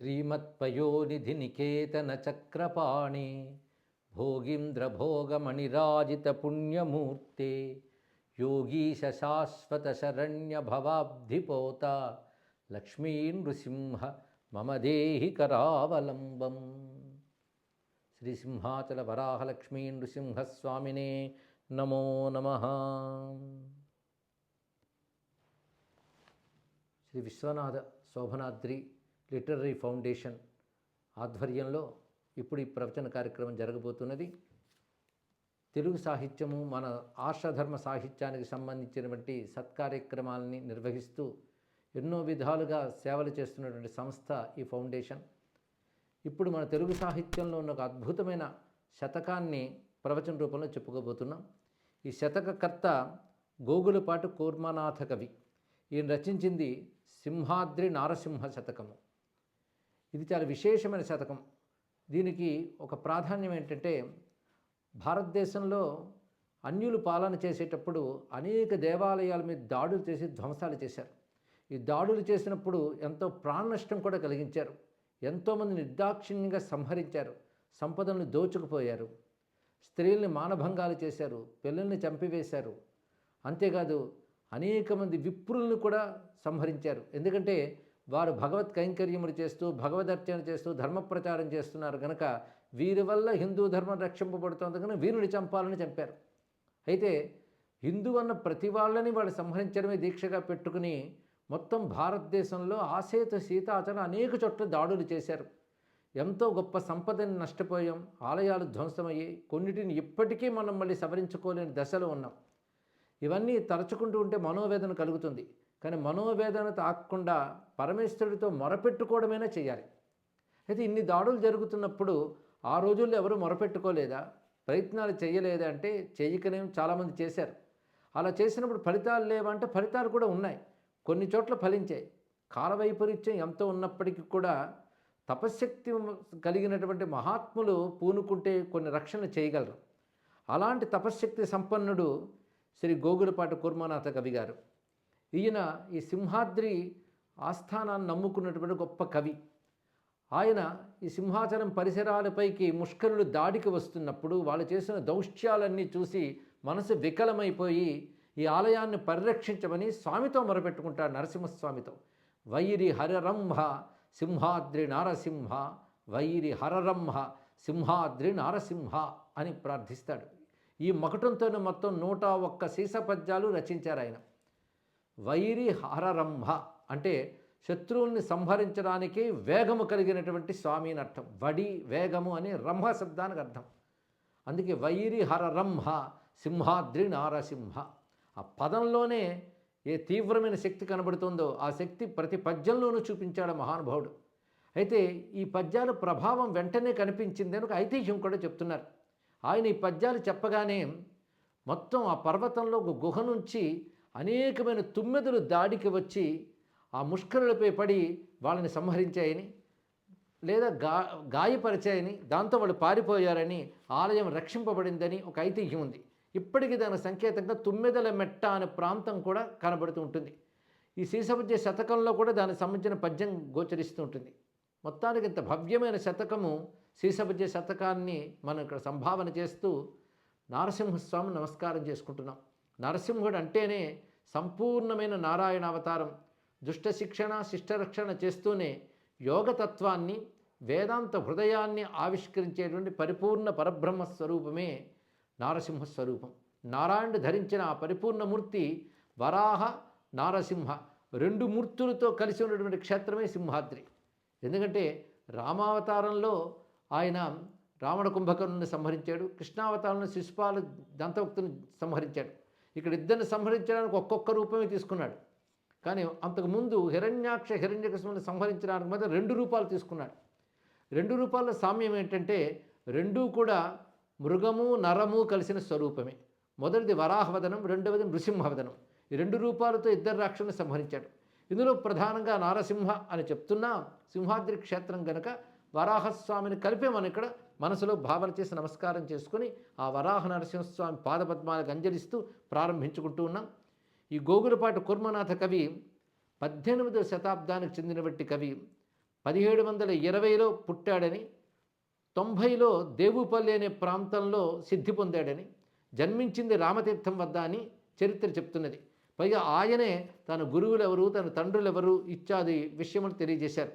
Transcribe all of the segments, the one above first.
श्रीमत्पयोनिधिनिकेतनचक्रपाणे भोगीन्द्रभोगमणिराजितपुण्यमूर्ते योगीशशाश्वतशरण्यभवाब्धिपोता लक्ष्मीनृसिंह मम देहि करावलम्बम्. శ్రీ సింహాచల వరాహలక్ష్మీ నృసింహస్వామినే నమో నమః. శ్రీ విశ్వనాథ శోభనాద్రి లిటరరీ ఫౌండేషన్ ఆధ్వర్యంలో ఇప్పుడు ఈ ప్రవచన కార్యక్రమం జరగబోతున్నది. తెలుగు సాహిత్యము, మన ఆర్షధర్మ సాహిత్యానికి సంబంధించినటువంటి సత్కార్యక్రమాలని నిర్వహిస్తూ ఎన్నో విధాలుగా సేవలు చేస్తున్నటువంటి సంస్థ ఈ ఫౌండేషన్. ఇప్పుడు మన తెలుగు సాహిత్యంలో ఉన్న ఒక అద్భుతమైన శతకాన్ని ప్రవచన రూపంలో చెప్పుకోబోతున్నాం. ఈ శతకకర్త గోగులపాటి కూర్మనాథ కవి. ఈయన రచించింది సింహాద్రి నారసింహ శతకము. ఇది చాలా విశేషమైన శతకం. దీనికి ఒక ప్రాధాన్యం ఏంటంటే, భారతదేశంలో అన్యులు పాలన చేసేటప్పుడు అనేక దేవాలయాల మీద దాడులు చేసి ధ్వంసాలు చేశారు. ఈ దాడులు చేసినప్పుడు ఎంతో ప్రాణ నష్టం కూడా కలిగించారు. ఎంతోమంది నిర్దాక్షిణ్యంగా సంహరించారు, సంపదలను దోచుకుపోయారు, స్త్రీల్ని మానభంగాలు చేశారు, పిల్లల్ని చంపివేశారు. అంతేకాదు అనేక మంది విప్రులను కూడా సంహరించారు. ఎందుకంటే వారు భగవత్ కైంకర్యములు చేస్తూ, భగవదర్చన చేస్తూ, ధర్మ ప్రచారం చేస్తున్నారు కనుక వీరి వల్ల హిందూ ధర్మం రక్షింపబడుతోంది కనుక వీరిని చంపాలని చంపారు. అయితే హిందూ అన్న ప్రతి వాళ్ళని వాళ్ళు సంహరించడమే దీక్షగా పెట్టుకుని మొత్తం భారతదేశంలో ఆసేతు సీతాచలం అనేక చోట్ల దాడులు చేశారు. ఎంతో గొప్ప సంపదని నష్టపోయాం, ఆలయాలు ధ్వంసమయ్యాయి, కొన్నిటిని ఇప్పటికీ మనం మళ్ళీ సవరించుకోలేని దశలో ఉన్నాం. ఇవన్నీ తలుచుకుంటూ ఉంటే మనోవేదన కలుగుతుంది. కానీ మనోవేదన తాకుండా పరమేశ్వరుడితో మొరపెట్టుకోవడమైనా చేయాలి. అయితే ఇన్ని దాడులు జరుగుతున్నప్పుడు ఆ రోజుల్లో ఎవరు మొరపెట్టుకోలేదా, ప్రయత్నాలు చేయలేదా అంటే చేయకనే చాలామంది చేశారు. అలా చేసినప్పుడు ఫలితాలు లేవంటే ఫలితాలు కూడా ఉన్నాయి, కొన్ని చోట్ల ఫలించాయి. కాలవైపరీత్యం ఎంతో ఉన్నప్పటికీ కూడా తపశ్శక్తి కలిగినటువంటి మహాత్ములు పూనుకుంటే కొన్ని రక్షణలు చేయగలరు. అలాంటి తపశ్శక్తి సంపన్నుడు శ్రీ గోగులపాటి కూర్మనాథ కవి గారు. ఈయన ఈ సింహాద్రి ఆస్థానాన్ని నమ్ముకున్నటువంటి గొప్ప కవి. ఆయన ఈ సింహాచలం పరిసరాలపైకి ముష్కరులు దాడికి వస్తున్నప్పుడు వాళ్ళు చేసిన దౌష్ట్యాలన్నీ చూసి మనసు వికలమైపోయి ఈ ఆలయాన్ని పరిరక్షించమని స్వామితో మొరపెట్టుకుంటాడు, నరసింహస్వామితో. వైరి హరరంహ సింహాద్రి నారసింహ, వైరి హరరంహ సింహాద్రి నారసింహ అని ప్రార్థిస్తాడు. ఈ మకుటంతోనే మొత్తం 101 సీస పద్యాలు రచించారు ఆయన. వైరి హరరంహ అంటే శత్రువుల్ని సంహరించడానికి వేగము కలిగినటువంటి స్వామి అని అర్థం. వడి వేగము అని రంహ శబ్దానికి అర్థం. అందుకే వైరి హరరంహ సింహాద్రి నారసింహ. ఆ పదంలోనే ఏ తీవ్రమైన శక్తి కనబడుతుందో ఆ శక్తి ప్రతి పద్యంలోనూ చూపించాడు మహానుభావుడు. అయితే ఈ పద్యాల ప్రభావం వెంటనే కనిపించింది అని ఒక ఐతిహ్యం కూడా చెప్తున్నారు. ఆయన ఈ పద్యాలు చెప్పగానే మొత్తం ఆ పర్వతంలో ఒక గుహ నుంచి అనేకమైన తుమ్మెదలు దాడికి వచ్చి ఆ ముష్కరులపై పడి వాళ్ళని సంహరించాయని, లేదా గాయపరిచాయని, దాంతో వాళ్ళు పారిపోయారని, ఆలయం రక్షింపబడిందని ఒక ఐతిహ్యం ఉంది. ఇప్పటికీ దాని సంకేతంగా తుమ్మెదల మెట్ట అనే ప్రాంతం కూడా కనబడుతూ ఉంటుంది. ఈ సీసపద్య శతకంలో కూడా దానికి సంబంధించిన పద్యం గోచరిస్తూ ఉంటుంది. మొత్తానికి ఇంత భవ్యమైన శతకము సీసపద్య శతకాన్ని మనం ఇక్కడ సంభావన చేస్తూ నారసింహస్వామి నమస్కారం చేసుకుంటున్నాం. నరసింహుడు అంటేనే సంపూర్ణమైన నారాయణ అవతారం. దుష్ట శిక్షణ శిష్టరక్షణ చేస్తూనే యోగతత్వాన్ని, వేదాంత హృదయాన్ని ఆవిష్కరించేటువంటి పరిపూర్ణ పరబ్రహ్మ స్వరూపమే నారసింహస్వరూపం. నారాయణుడు ధరించిన ఆ పరిపూర్ణమూర్తి వరాహ నారసింహ 2 మూర్తులతో కలిసి ఉన్నటువంటి క్షేత్రమే సింహాద్రి. ఎందుకంటే రామావతారంలో ఆయన రావణ కుంభకర్ణుని సంహరించాడు, కృష్ణావతారంలో శిశుపాల దంతవక్తుని సంహరించాడు. ఇక్కడ ఇద్దరిని సంహరించడానికి ఒక్కొక్క రూపమే తీసుకున్నాడు. కానీ అంతకుముందు హిరణ్యాక్ష హిరణ్యకశిపుని సంహరించడానికి మధ్య 2 రూపాలు తీసుకున్నాడు. 2 రూపాల సామ్యం ఏంటంటే రెండూ కూడా మృగము నరము కలిసిన స్వరూపమే. మొదటిది వరాహవదనం, రెండవది నృసింహవదనం. ఈ 2 రూపాలతో 2 రాక్షసుని సంహరించాడు. ఇందులో ప్రధానంగా నారసింహ అని చెప్తున్నా సింహాద్రి క్షేత్రం గనక వరాహస్వామిని కలిపే మనం ఇక్కడ మనసులో భావన చేసి నమస్కారం చేసుకుని ఆ వరాహ నరసింహస్వామి పాదపద్మాలకు అంజలిస్తూ ప్రారంభించుకుంటూ ఉన్నాం. ఈ గోగులపాటి కూర్మనాథ కవి 18వ శతాబ్దానికి చెందినటువంటి కవి. 1720లో పుట్టాడని, 90లో దేవుపల్లి అనే ప్రాంతంలో సిద్ధి పొందాడని, జన్మించింది రామతీర్థం వద్ద అని చరిత్ర చెప్తున్నది. పైగా ఆయనే తన గురువులెవరు, తన తండ్రులెవరు ఇత్యాది విషయములు తెలియజేశారు.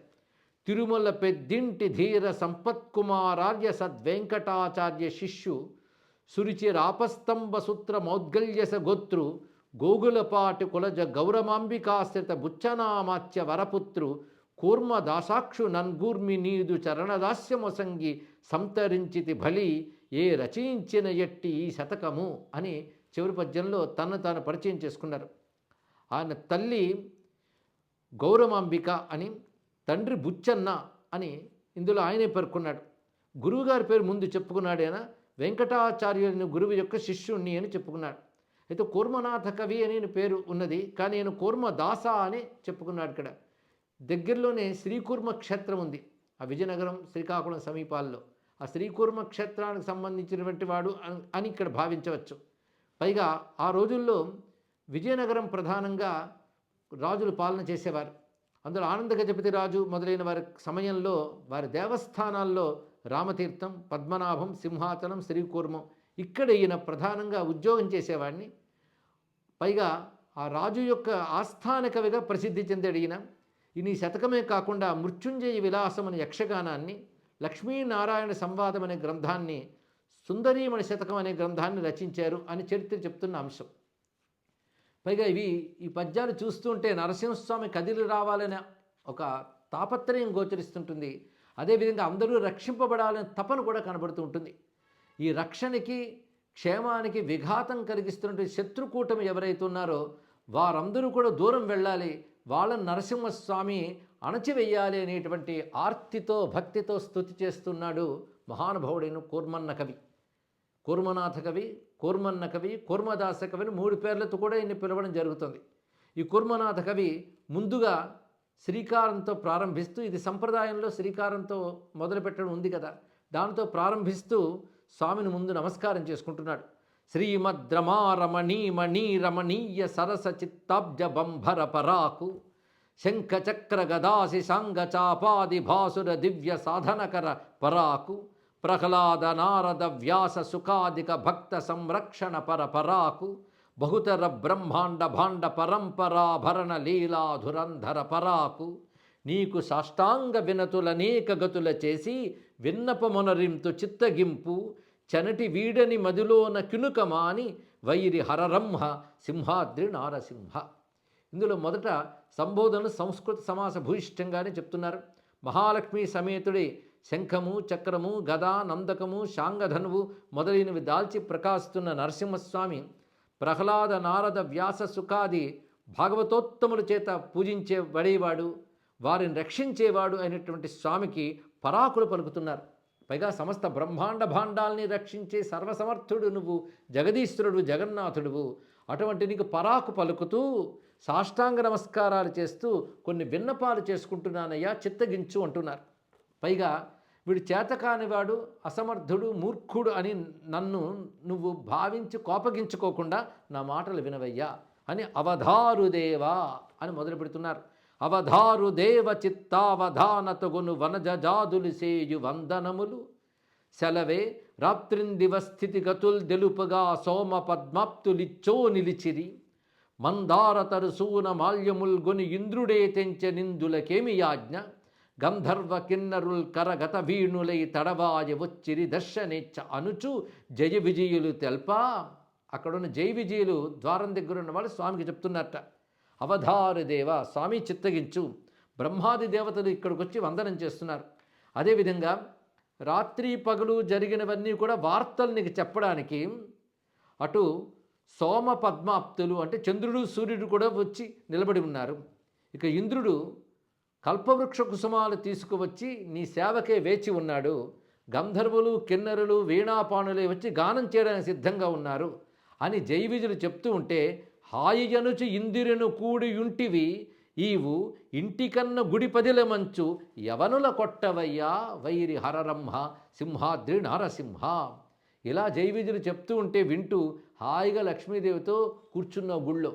తిరుమల పెద్దింటి ధీర సంపత్కుమారార్య సద్వెంకటాచార్య శిష్యు సురుచిరాపస్తంభ సూత్ర మౌద్గల్యస గోత్రు గోగులపాటి కులజ గౌరమాంబికాశ్రిత బుచ్చనామాత్య వరపుత్రు కూర్మ దాసాక్షు నన్గూర్మి నీదు చరణదాస్యమొసంగి సంతరించితి బలి ఏ రచయించిన ఎట్టి ఈ శతకము అని చివరి పద్యంలో తను తాను పరిచయం చేసుకున్నారు. ఆయన తల్లి గౌరమాంబిక అని, తండ్రి బుచ్చన్న అని ఇందులో ఆయనే పేర్కొన్నాడు. గురువుగారి పేరు ముందు చెప్పుకున్నాడైనా వెంకటాచార్యుని గురువు యొక్క శిష్యుణ్ణి అని చెప్పుకున్నాడు. అయితే కూర్మనాథ కవి అని పేరు ఉన్నది, కానీ నేను కూర్మదాస అని చెప్పుకున్నాడు. ఇక్కడ దగ్గరలోనే శ్రీకూర్మ క్షేత్రం ఉంది, ఆ విజయనగరం శ్రీకాకుళం సమీపాల్లో. ఆ శ్రీకూర్మ క్షేత్రానికి సంబంధించినటువంటి వాడు అని ఇక్కడ భావించవచ్చు. పైగా ఆ రోజుల్లో విజయనగరం ప్రధానంగా రాజులు పాలన చేసేవారు. అందులో ఆనంద గజపతి రాజు మొదలైన వారి సమయంలో వారి దేవస్థానాల్లో రామతీర్థం, పద్మనాభం, సింహాచలం, శ్రీకూర్మం ఇక్కడ ఈయన ప్రధానంగా ఉద్యోగం చేసేవాడిని. పైగా ఆ రాజు యొక్క ఆస్థాన కవిగా ప్రసిద్ధి చెందాడు ఈయన. ఈ శతకమే కాకుండా మృత్యుంజయ విలాసం అనే యక్షగానాన్ని, లక్ష్మీనారాయణ సంవాదం అనే గ్రంథాన్ని, సుందరీమణి శతకం అనే గ్రంథాన్ని రచించారు అని చరిత్ర చెప్తున్న అంశం. పైగా ఈ పద్యాలు చూస్తుంటే నరసింహస్వామి కదిలి రావాలనే ఒక తాపత్రయం గోచరిస్తుంటుంది. అదేవిధంగా అందరూ రక్షింపబడాలనే తపన కూడా కనబడుతూ ఉంటుంది. ఈ రక్షణకి, క్షేమానికి విఘాతం కలిగిస్తున్నటువంటి శత్రుకూటమి ఎవరైతే ఉన్నారో వారందరూ కూడా దూరం వెళ్ళాలి, వాళ్ళని నరసింహస్వామి అణచివేయాలి అనేటువంటి ఆర్తితో, భక్తితో స్తుతి చేస్తున్నాడు మహానుభావుడైన కూర్మన్న కవి. కూర్మనాథ కవి, కూర్మన్న కవి, కూర్మదాస కవిని 3 పేర్లతో కూడా ఈయన్ని పిలవడం జరుగుతుంది. ఈ కూర్మనాథ కవి ముందుగా శ్రీకారంతో ప్రారంభిస్తూ, ఇది సంప్రదాయంలో శ్రీకారంతో మొదలుపెట్టడం ఉంది కదా, దాంతో ప్రారంభిస్తూ స్వామిని ముందు నమస్కారం చేసుకుంటున్నాడు. శ్రీమద్రమారమణీమణీరమణీయ సరస చిత్తాబ్జ బంభర పరాకు శంఖ చక్ర గదాసి సాంగ చాపాది భాసుర దివ్య సాధనకర పరాకు ప్రహ్లాద నారద వ్యాస సుఖాదిక భక్త సంరక్షణ పరపరాకు బహుతర బ్రహ్మాండ భాండ పరంపరాభరణ లీలాధురంధర పరాకు నీకు సాష్టాంగ వినతులనేక గతుల చేసి విన్నపమునరింతు చిత్తగింపు చనటి వీడని మదిలోన కినుకమాని వైరి హరరంహ సింహాద్రి నారసింహ. ఇందులో మొదట సంబోధన సంస్కృత సమాస భూయిష్టంగానే చెప్తున్నారు. మహాలక్ష్మి సమేతుడి శంఖము, చక్రము, గద, నందకము, శాంగధనువు మొదలైనవి దాల్చి ప్రకాశిస్తున్న నరసింహస్వామి ప్రహ్లాద నారద వ్యాస సుఖాది భాగవతోత్తముల చేత పూజించేబడేవాడు, వారిని రక్షించేవాడు అయినటువంటి స్వామికి పరాకులు పలుకుతున్నారు. పైగా సమస్త బ్రహ్మాండ భాండాల్ని రక్షించే సర్వసమర్థుడు నువ్వు, జగదీశ్వరుడు, జగన్నాథుడువు. అటువంటి నీకు పరాకు పలుకుతూ సాష్టాంగ నమస్కారాలు చేస్తూ కొన్ని విన్నపాలు చేసుకుంటున్నానయ్యా, చిత్తగించు అంటున్నారు. పైగా వీడు చేతకానివాడు, అసమర్థుడు, మూర్ఖుడు అని నన్ను నువ్వు భావించి కోపగించుకోకుండా నా మాటలు వినవయ్యా అని అవధారుదేవా అని మొదలు పెడుతున్నారు. అవధారుదేవ చిత్తావధానతగును వనజాదులు సేయు వందనములు సెలవే రాత్రిందివస్థితి గతుల్ తెలుపుగా సోమ పద్మాప్తులిచ్చో నిలిచిరి మందార తరుసూన మాల్యముల్గొని ఇంద్రుడే తెంచె నిందులకేమి యాజ్ఞ గంధర్వ కిన్నరుల్ కరగత వీణులై తడవాయ వచ్చిరి దర్శనేచ్ఛ అనుచు జయ విజయులు తెల్పా. అక్కడున్న జయ విజయులు ద్వారం దగ్గర ఉన్న వాళ్ళు స్వామికి చెప్తున్నట్ట, అవధారు దేవ స్వామి చిత్తగించు. బ్రహ్మాది దేవతలు ఇక్కడికి వచ్చి వందనం చేస్తున్నారు. అదేవిధంగా రాత్రి పగలు జరిగినవన్నీ కూడా వార్తలు నీకు చెప్పడానికి అటు సోమ పద్మాప్తులు అంటే చంద్రుడు సూర్యుడు కూడా వచ్చి నిలబడి ఉన్నారు. ఇక ఇంద్రుడు కల్పవృక్ష కుసుమాలు తీసుకువచ్చి నీ సేవకే వేచి ఉన్నాడు. గంధర్వులు, కిన్నరులు, వీణాపాణులే వచ్చి గానం చేయడానికి సిద్ధంగా ఉన్నారు అని జైవిజులు చెప్తూ ఉంటే, హాయియనుచు ఇందిరను కూడి యుంటివి ఈవు ఇంటికన్న గుడి పదిల మంచు యవనుల కొట్టవయ్యా వైరి హరరంహ సింహాద్రి నారసింహ. ఇలా జైవిజులు చెప్తూ ఉంటే వింటూ హాయిగా లక్ష్మీదేవితో కూర్చున్న గుళ్ళో,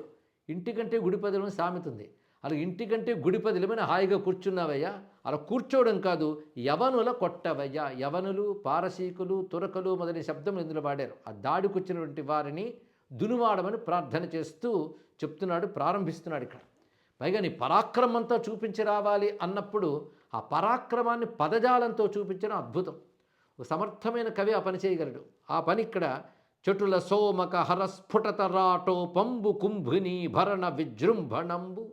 ఇంటికంటే గుడి పదిలను సామెతుంది. అలా ఇంటికంటే గుడి పదిలమైన హాయిగా కూర్చున్నావయ్యా, అలా కూర్చోవడం కాదు, యవనుల కొట్టవయ్యా. యవనులు, పారసీకులు, తురకలు మొదలైన శబ్దం ఇందులో వాడారు. ఆ దాడికొచ్చినటువంటి వారిని దునుమాడమని ప్రార్థన చేస్తూ చెప్తున్నాడు, ప్రారంభిస్తున్నాడు ఇక్కడ. పైగా నీ పరాక్రమంతో చూపించి రావాలి అన్నప్పుడు ఆ పరాక్రమాన్ని పదజాలంతో చూపించడం అద్భుతం. ఒక సమర్థమైన కవి ఆ పని చేయగలడు. ఆ పని ఇక్కడ చటుల సోమక హరస్ఫుటత రాటోపంబు కుంభిని భరణ విజృంభణంబు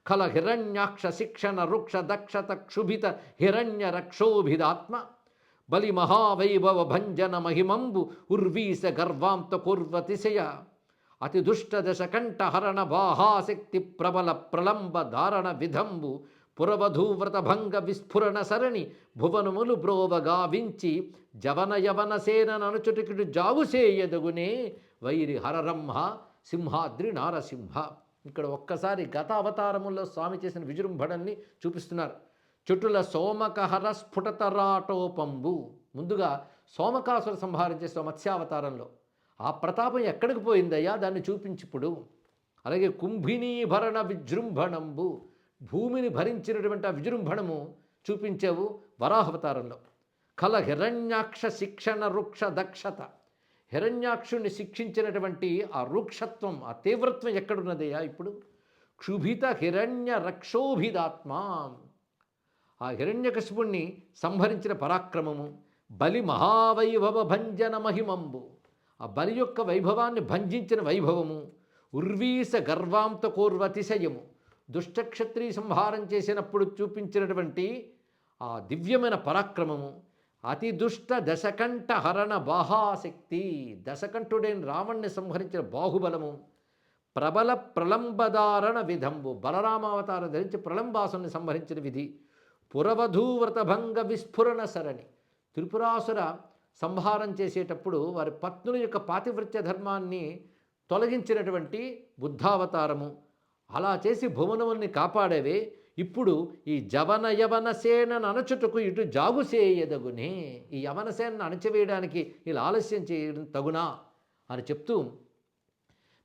ఖల హిరణ్యాక్ష శిక్షణ వృక్ష దక్షత క్షుభిత హిరణ్య రక్షోభిదాత్మ బలి మహావైభవ భంజన మహిమంబు ఉర్వీస గర్వాంత కుర్వతిశయ అతి దుష్ట దశ కంఠ హరణ బాహాశక్తి ప్రబల ప్రలంబ ధారణ విధంబు పురవధూవ్రత భంగ విస్ఫురణ సరణి భువనములు బ్రోవగావించి జవన యవన సేనననుచుటికిడు జావుసేయదగునే వైరి హరరంహ సింహాద్రి నారసింహ. ఇక్కడ ఒక్కసారి గత అవతారముల్లో స్వామి చేసిన విజృంభణల్ని చూపిస్తున్నారు. చుటుల సోమకహర స్ఫుటతరాటోపంబు, ముందుగా సోమకాసుర సంహారం చేసిన మత్స్యావతారంలో ఆ ప్రతాపం ఎక్కడికి పోయిందయ్యా, దాన్ని చూపించిప్పుడు. అలాగే కుంభినీభరణ విజృంభణంబు, భూమిని భరించినటువంటి ఆ విజృంభణము చూపించావు వరాహవతారంలో. కల హిరణ్యాక్ష శిక్షణ వృక్ష దక్షత, హిరణ్యాక్షుణ్ణి శిక్షించినటువంటి ఆ రూక్షత్వం, ఆ తీవ్రత్వం ఎక్కడున్నదయ్యా ఇప్పుడు. క్షుభిత హిరణ్య రక్షోభిదాత్మ, ఆ హిరణ్యకశిపుణ్ణి సంహరించిన పరాక్రమము. బలి మహావైభవ భంజన మహిమంబు, ఆ బలి యొక్క వైభవాన్ని భంజించిన వైభవము. ఉర్వీస గర్వాంత కోర్వతిశయము, దుష్టక్షత్రి సంహారం చేసినప్పుడు చూపించినటువంటి ఆ దివ్యమైన పరాక్రమము. అతి దుష్ట దశకంఠ హరణ బాహాశక్తి, దశకంఠుడైన రావణ్ణి సంహరించిన బాహుబలము. ప్రబల ప్రలంబధారణ విధంబు, బలరామావతారం ధరించి ప్రలంబాసుని సంహరించిన విధి. పురవధూవ్రత భంగ విస్ఫురణ సరణి, త్రిపురాసుర సంహారం చేసేటప్పుడు వారి పత్నుల యొక్క పాతివృత్య ధర్మాన్ని తొలగించినటువంటి బుద్ధావతారము. అలా చేసి భువనముల్ని కాపాడేవే ఇప్పుడు ఈ జవన యవన సేనను అణచుటకు ఇటు జాగుసేయదగునే, ఈ యవన సేనను అణచివేయడానికి ఇలా ఆలస్యం చేయడం తగునా అని చెప్తూ,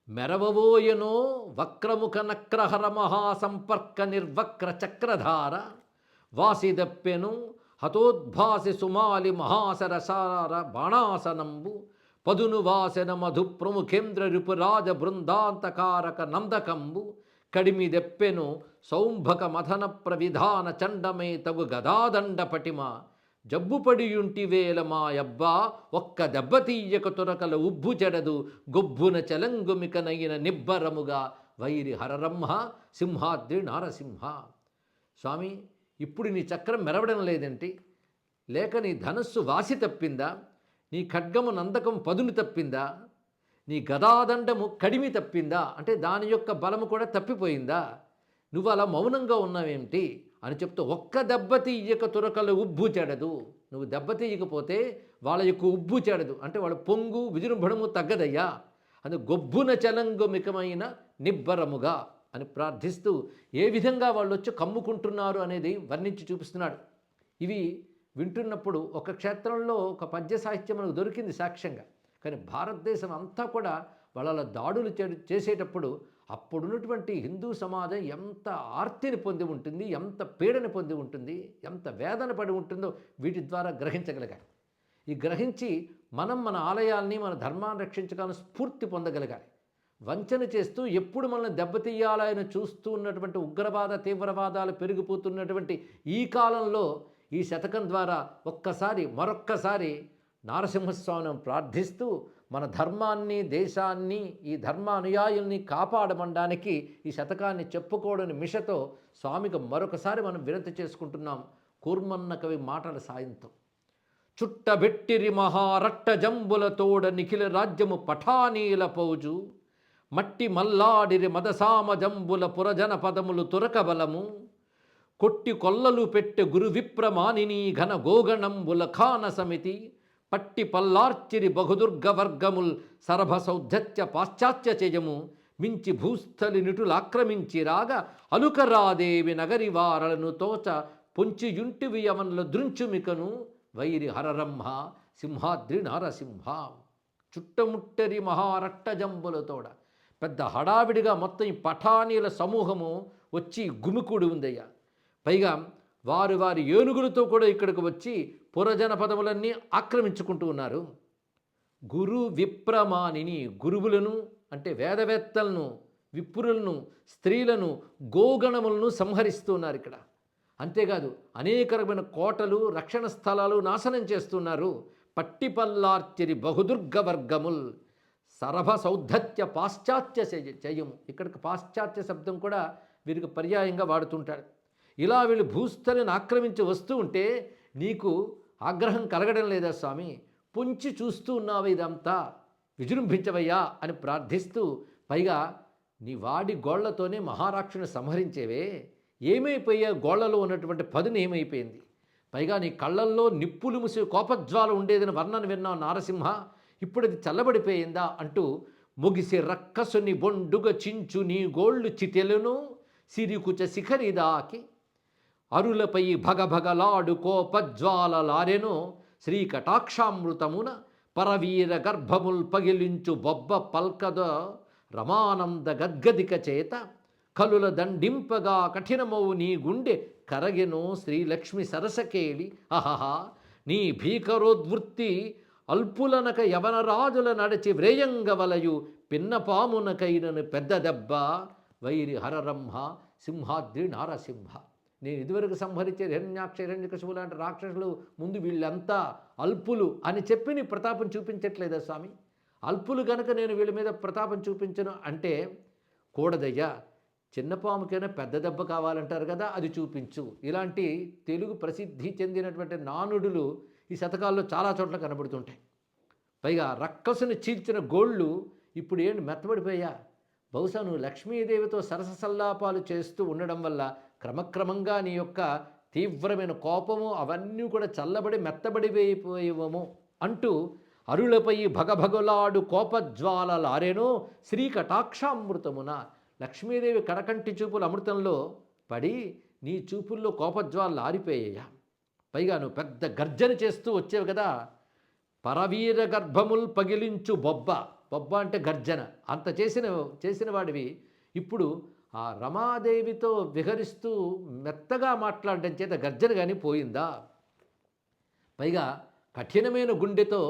మెరవబోయనో వక్రముఖ నక్రహర మహాసంపర్క నిర్వక్ర చక్రధార వాసిదప్పెను హతోద్భాసి సుమాలి మహాసరసార బాణాసనంబు పదును వాసన మధు ప్రముఖేంద్ర రిపురాజ బృందాంతకారక నందకంబు కడిమిదెప్పెను సౌంభక మథన ప్రవిధాన చండమే తగు గదాదండ పటిమ జబ్బుపడియుంటివేల మాయబ్బా ఒక్క దెబ్బతీయక తురకల ఉబ్బు చెడదు గొబ్బున చలంగుమికనైన నిబ్బరముగా వైరి హరరంహ సింహాద్రి నారసింహ. స్వామి, ఇప్పుడు నీ చక్రం మెరవడం లేదేంటి? లేక నీ ధనస్సు వాసి తప్పిందా? నీ ఖడ్గము నందకం పదును తప్పిందా? నీ గదాదండము కడిమి తప్పిందా? అంటే దాని యొక్క బలము కూడా తప్పిపోయిందా? నువ్వు అలా మౌనంగా ఉన్నావేమిటి అని చెప్తూ, ఒక్క దెబ్బతీయక తురకలు ఉబ్బు చెడదు, నువ్వు దెబ్బతీయకపోతే వాళ్ళ యొక్క ఉబ్బు చెడదు, అంటే వాళ్ళ పొంగు విజృంభణము తగ్గదయ్యా, అది గొబ్బున చలంగుమికమైన నిబ్బరముగా అని ప్రార్థిస్తూ ఏ విధంగా వాళ్ళు వచ్చి కమ్ముకుంటున్నారు అనేది వర్ణించి చూపిస్తున్నాడు. ఇవి వింటున్నప్పుడు ఒక క్షేత్రంలో ఒక పద్య సాహిత్యం మనకు దొరికింది సాక్ష్యంగా, కానీ భారతదేశం అంతా కూడా వాళ్ళ దాడులు చేసేటప్పుడు అప్పుడున్నటువంటి హిందూ సమాజం ఎంత ఆర్తిని పొంది ఉంటుంది, ఎంత పీడని పొంది ఉంటుంది, ఎంత వేదన పడి ఉంటుందో వీటి ద్వారా గ్రహించగలగాలి. ఈ గ్రహించి మనం మన ఆలయాల్ని, మన ధర్మాన్ని రక్షించడానికి స్ఫూర్తి పొందగలగాలి. వంచన చేస్తూ ఎప్పుడు మనల్ని దెబ్బతీయాలని చూస్తూ ఉన్నటువంటి ఉగ్రవాద తీవ్రవాదాలు పెరిగిపోతున్నటువంటి ఈ కాలంలో ఈ శతకం ద్వారా మరొక్కసారి నారసింహస్వామిని ప్రార్థిస్తూ మన ధర్మాన్ని, దేశాన్ని, ఈ ధర్మ అనుయాయుల్ని కాపాడమనడానికి ఈ శతకాన్ని చెప్పుకోవడం మిషతో స్వామికి మరొకసారి మనం వినతి చేసుకుంటున్నాం కూర్మన్న కవి మాటల సాయంతో. చుట్టబెట్టిరి మహారట్ట జంబులతోడ నిఖిల రాజ్యము పఠానీల పౌజు మట్టి మల్లాడిరి మదసామ జంబుల పురజన పదములు తురకబలము కొట్టి కొల్లలు పెట్టె గురు విప్రమానిని ఘన గోగణంబుల ఖాన సమితి పట్టి పల్లార్చిరి బహుదుర్గ వర్గముల్ సరభ సౌద్ధత్య పాశ్చాత్య చేయము మించి భూస్థలి నిటులాక్రమించి రాగా అలుకరాదేవి నగరి వారలను తోచ పొంచియుంటివి యవన్ల దృంచుమికను వైరి హరరంహ సింహాద్రి నారసింహ. చుట్టముట్టరి మహారట్ట జంబులతోడ పెద్ద హడావిడిగా మొత్తం ఈ పఠానీల సమూహము వచ్చి గుమికూడి ఉందయ్యా. పైగా వారి వారి ఏనుగులతో కూడా ఇక్కడికి వచ్చి పురజన పదములన్నీ ఆక్రమించుకుంటూ ఉన్నారు. గురు విప్రమానిని, గురువులను అంటే వేదవేత్తలను, విప్రులను, స్త్రీలను, గోగణములను సంహరిస్తున్నారు ఇక్కడ. అంతేకాదు అనేక రకమైన కోటలు, రక్షణ స్థలాలు నాశనం చేస్తున్నారు. పట్టిపల్లార్చిరి బహుదుర్గ వర్గముల్ సరభ సౌద్ధత్య పాశ్చాత్య చయము. ఇక్కడికి పాశ్చాత్య శబ్దం కూడా వీరికి పర్యాయంగా వాడుతుంటాడు. ఇలా వీళ్ళు భూస్థలిని ఆక్రమించి వస్తూ ఉంటే నీకు ఆగ్రహం కలగడం లేదా స్వామి? పొంచి చూస్తూ ఉన్నావు, ఇదంతా విజృంభించవయ్యా అని ప్రార్థిస్తూ, పైగా నీ వాడి గోళ్లతోనే మహారాక్షుని సంహరించేవే, ఏమైపోయా? గోళ్లలో ఉన్నటువంటి పదును ఏమైపోయింది? పైగా నీ కళ్ళల్లో నిప్పులు ముసి కోపజ్వాల ఉండేదని వర్ణన విన్నావు నారసింహ, ఇప్పుడు అది చల్లబడిపోయిందా అంటూ ముగిసి రక్కసుని బొండుగ చించు నీ గోళ్ళు చిటెలును సిరికుచ శిఖరిదాకి అరులపై భగభగలాడు కోపజ్వాలలారెను శ్రీకటాక్షామృతమున పరవీర గర్భముల్ పగిలించు బొబ్బ పల్కద రమానంద గద్గదిక చేత కలుల దండింపగా కఠినమౌ నీ గుండె కరగెను శ్రీలక్ష్మి సరసకేళి. అహహా, నీ భీకరోద్వృత్తి అల్పులనక యవనరాజుల నడిచి వ్రేయంగవలయు పిన్నపామునకైనను పెద్ద దెబ్బ వైరి హరరంహ సింహాద్రి నారసింహ. నేను ఇదివరకు సంహరించే హిరణ్యాక్ష హిరణ్యకశిపు లాంటి రాక్షసులు ముందు వీళ్ళంతా అల్పులు అని చెప్పి నీ ప్రతాపం చూపించట్లేదా స్వామి? అల్పులు గనక నేను వీళ్ళ మీద ప్రతాపం చూపించను అంటే కూడదయ్యా. చిన్నపాముకైనా పెద్ద దెబ్బ కావాలంటారు కదా, అది చూపించు. ఇలాంటి తెలుగు ప్రసిద్ధి చెందినటువంటి నానుడులు ఈ శతకాల్లో చాలా చోట్ల కనబడుతుంటాయి. పైగా రక్కసుని చీల్చిన గోళ్ళు ఇప్పుడు ఏంటి మెత్తబడిపోయా? బహుశా నువ్వు లక్ష్మీదేవితో సరస సల్లాపాలు చేస్తూ ఉండడం వల్ల క్రమక్రమంగా నీ యొక్క తీవ్రమైన కోపము అవన్నీ కూడా చల్లబడి మెత్తబడిపోయేవేమో అంటూ అరులపై భగభగలాడు కోపజ్వాలలారేనో శ్రీకటాక్షామృతమున. లక్ష్మీదేవి కడకంటి చూపుల అమృతంలో పడి నీ చూపుల్లో కోపజ్వాలలు ఆరిపోయాయా? పైగా నువ్వు పెద్ద గర్జన చేస్తూ వచ్చేవి కదా. పరవీర గర్భముల్ పగిలించు బొబ్బ, బొబ్బ అంటే గర్జన, అంత చేసిన వాడివి ఇప్పుడు ఆ రమాదేవితో విహరిస్తూ మెత్తగా మాట్లాడడం చేత గర్జన కానీ పోయిందా? పైగా కఠినమైన గుండెతో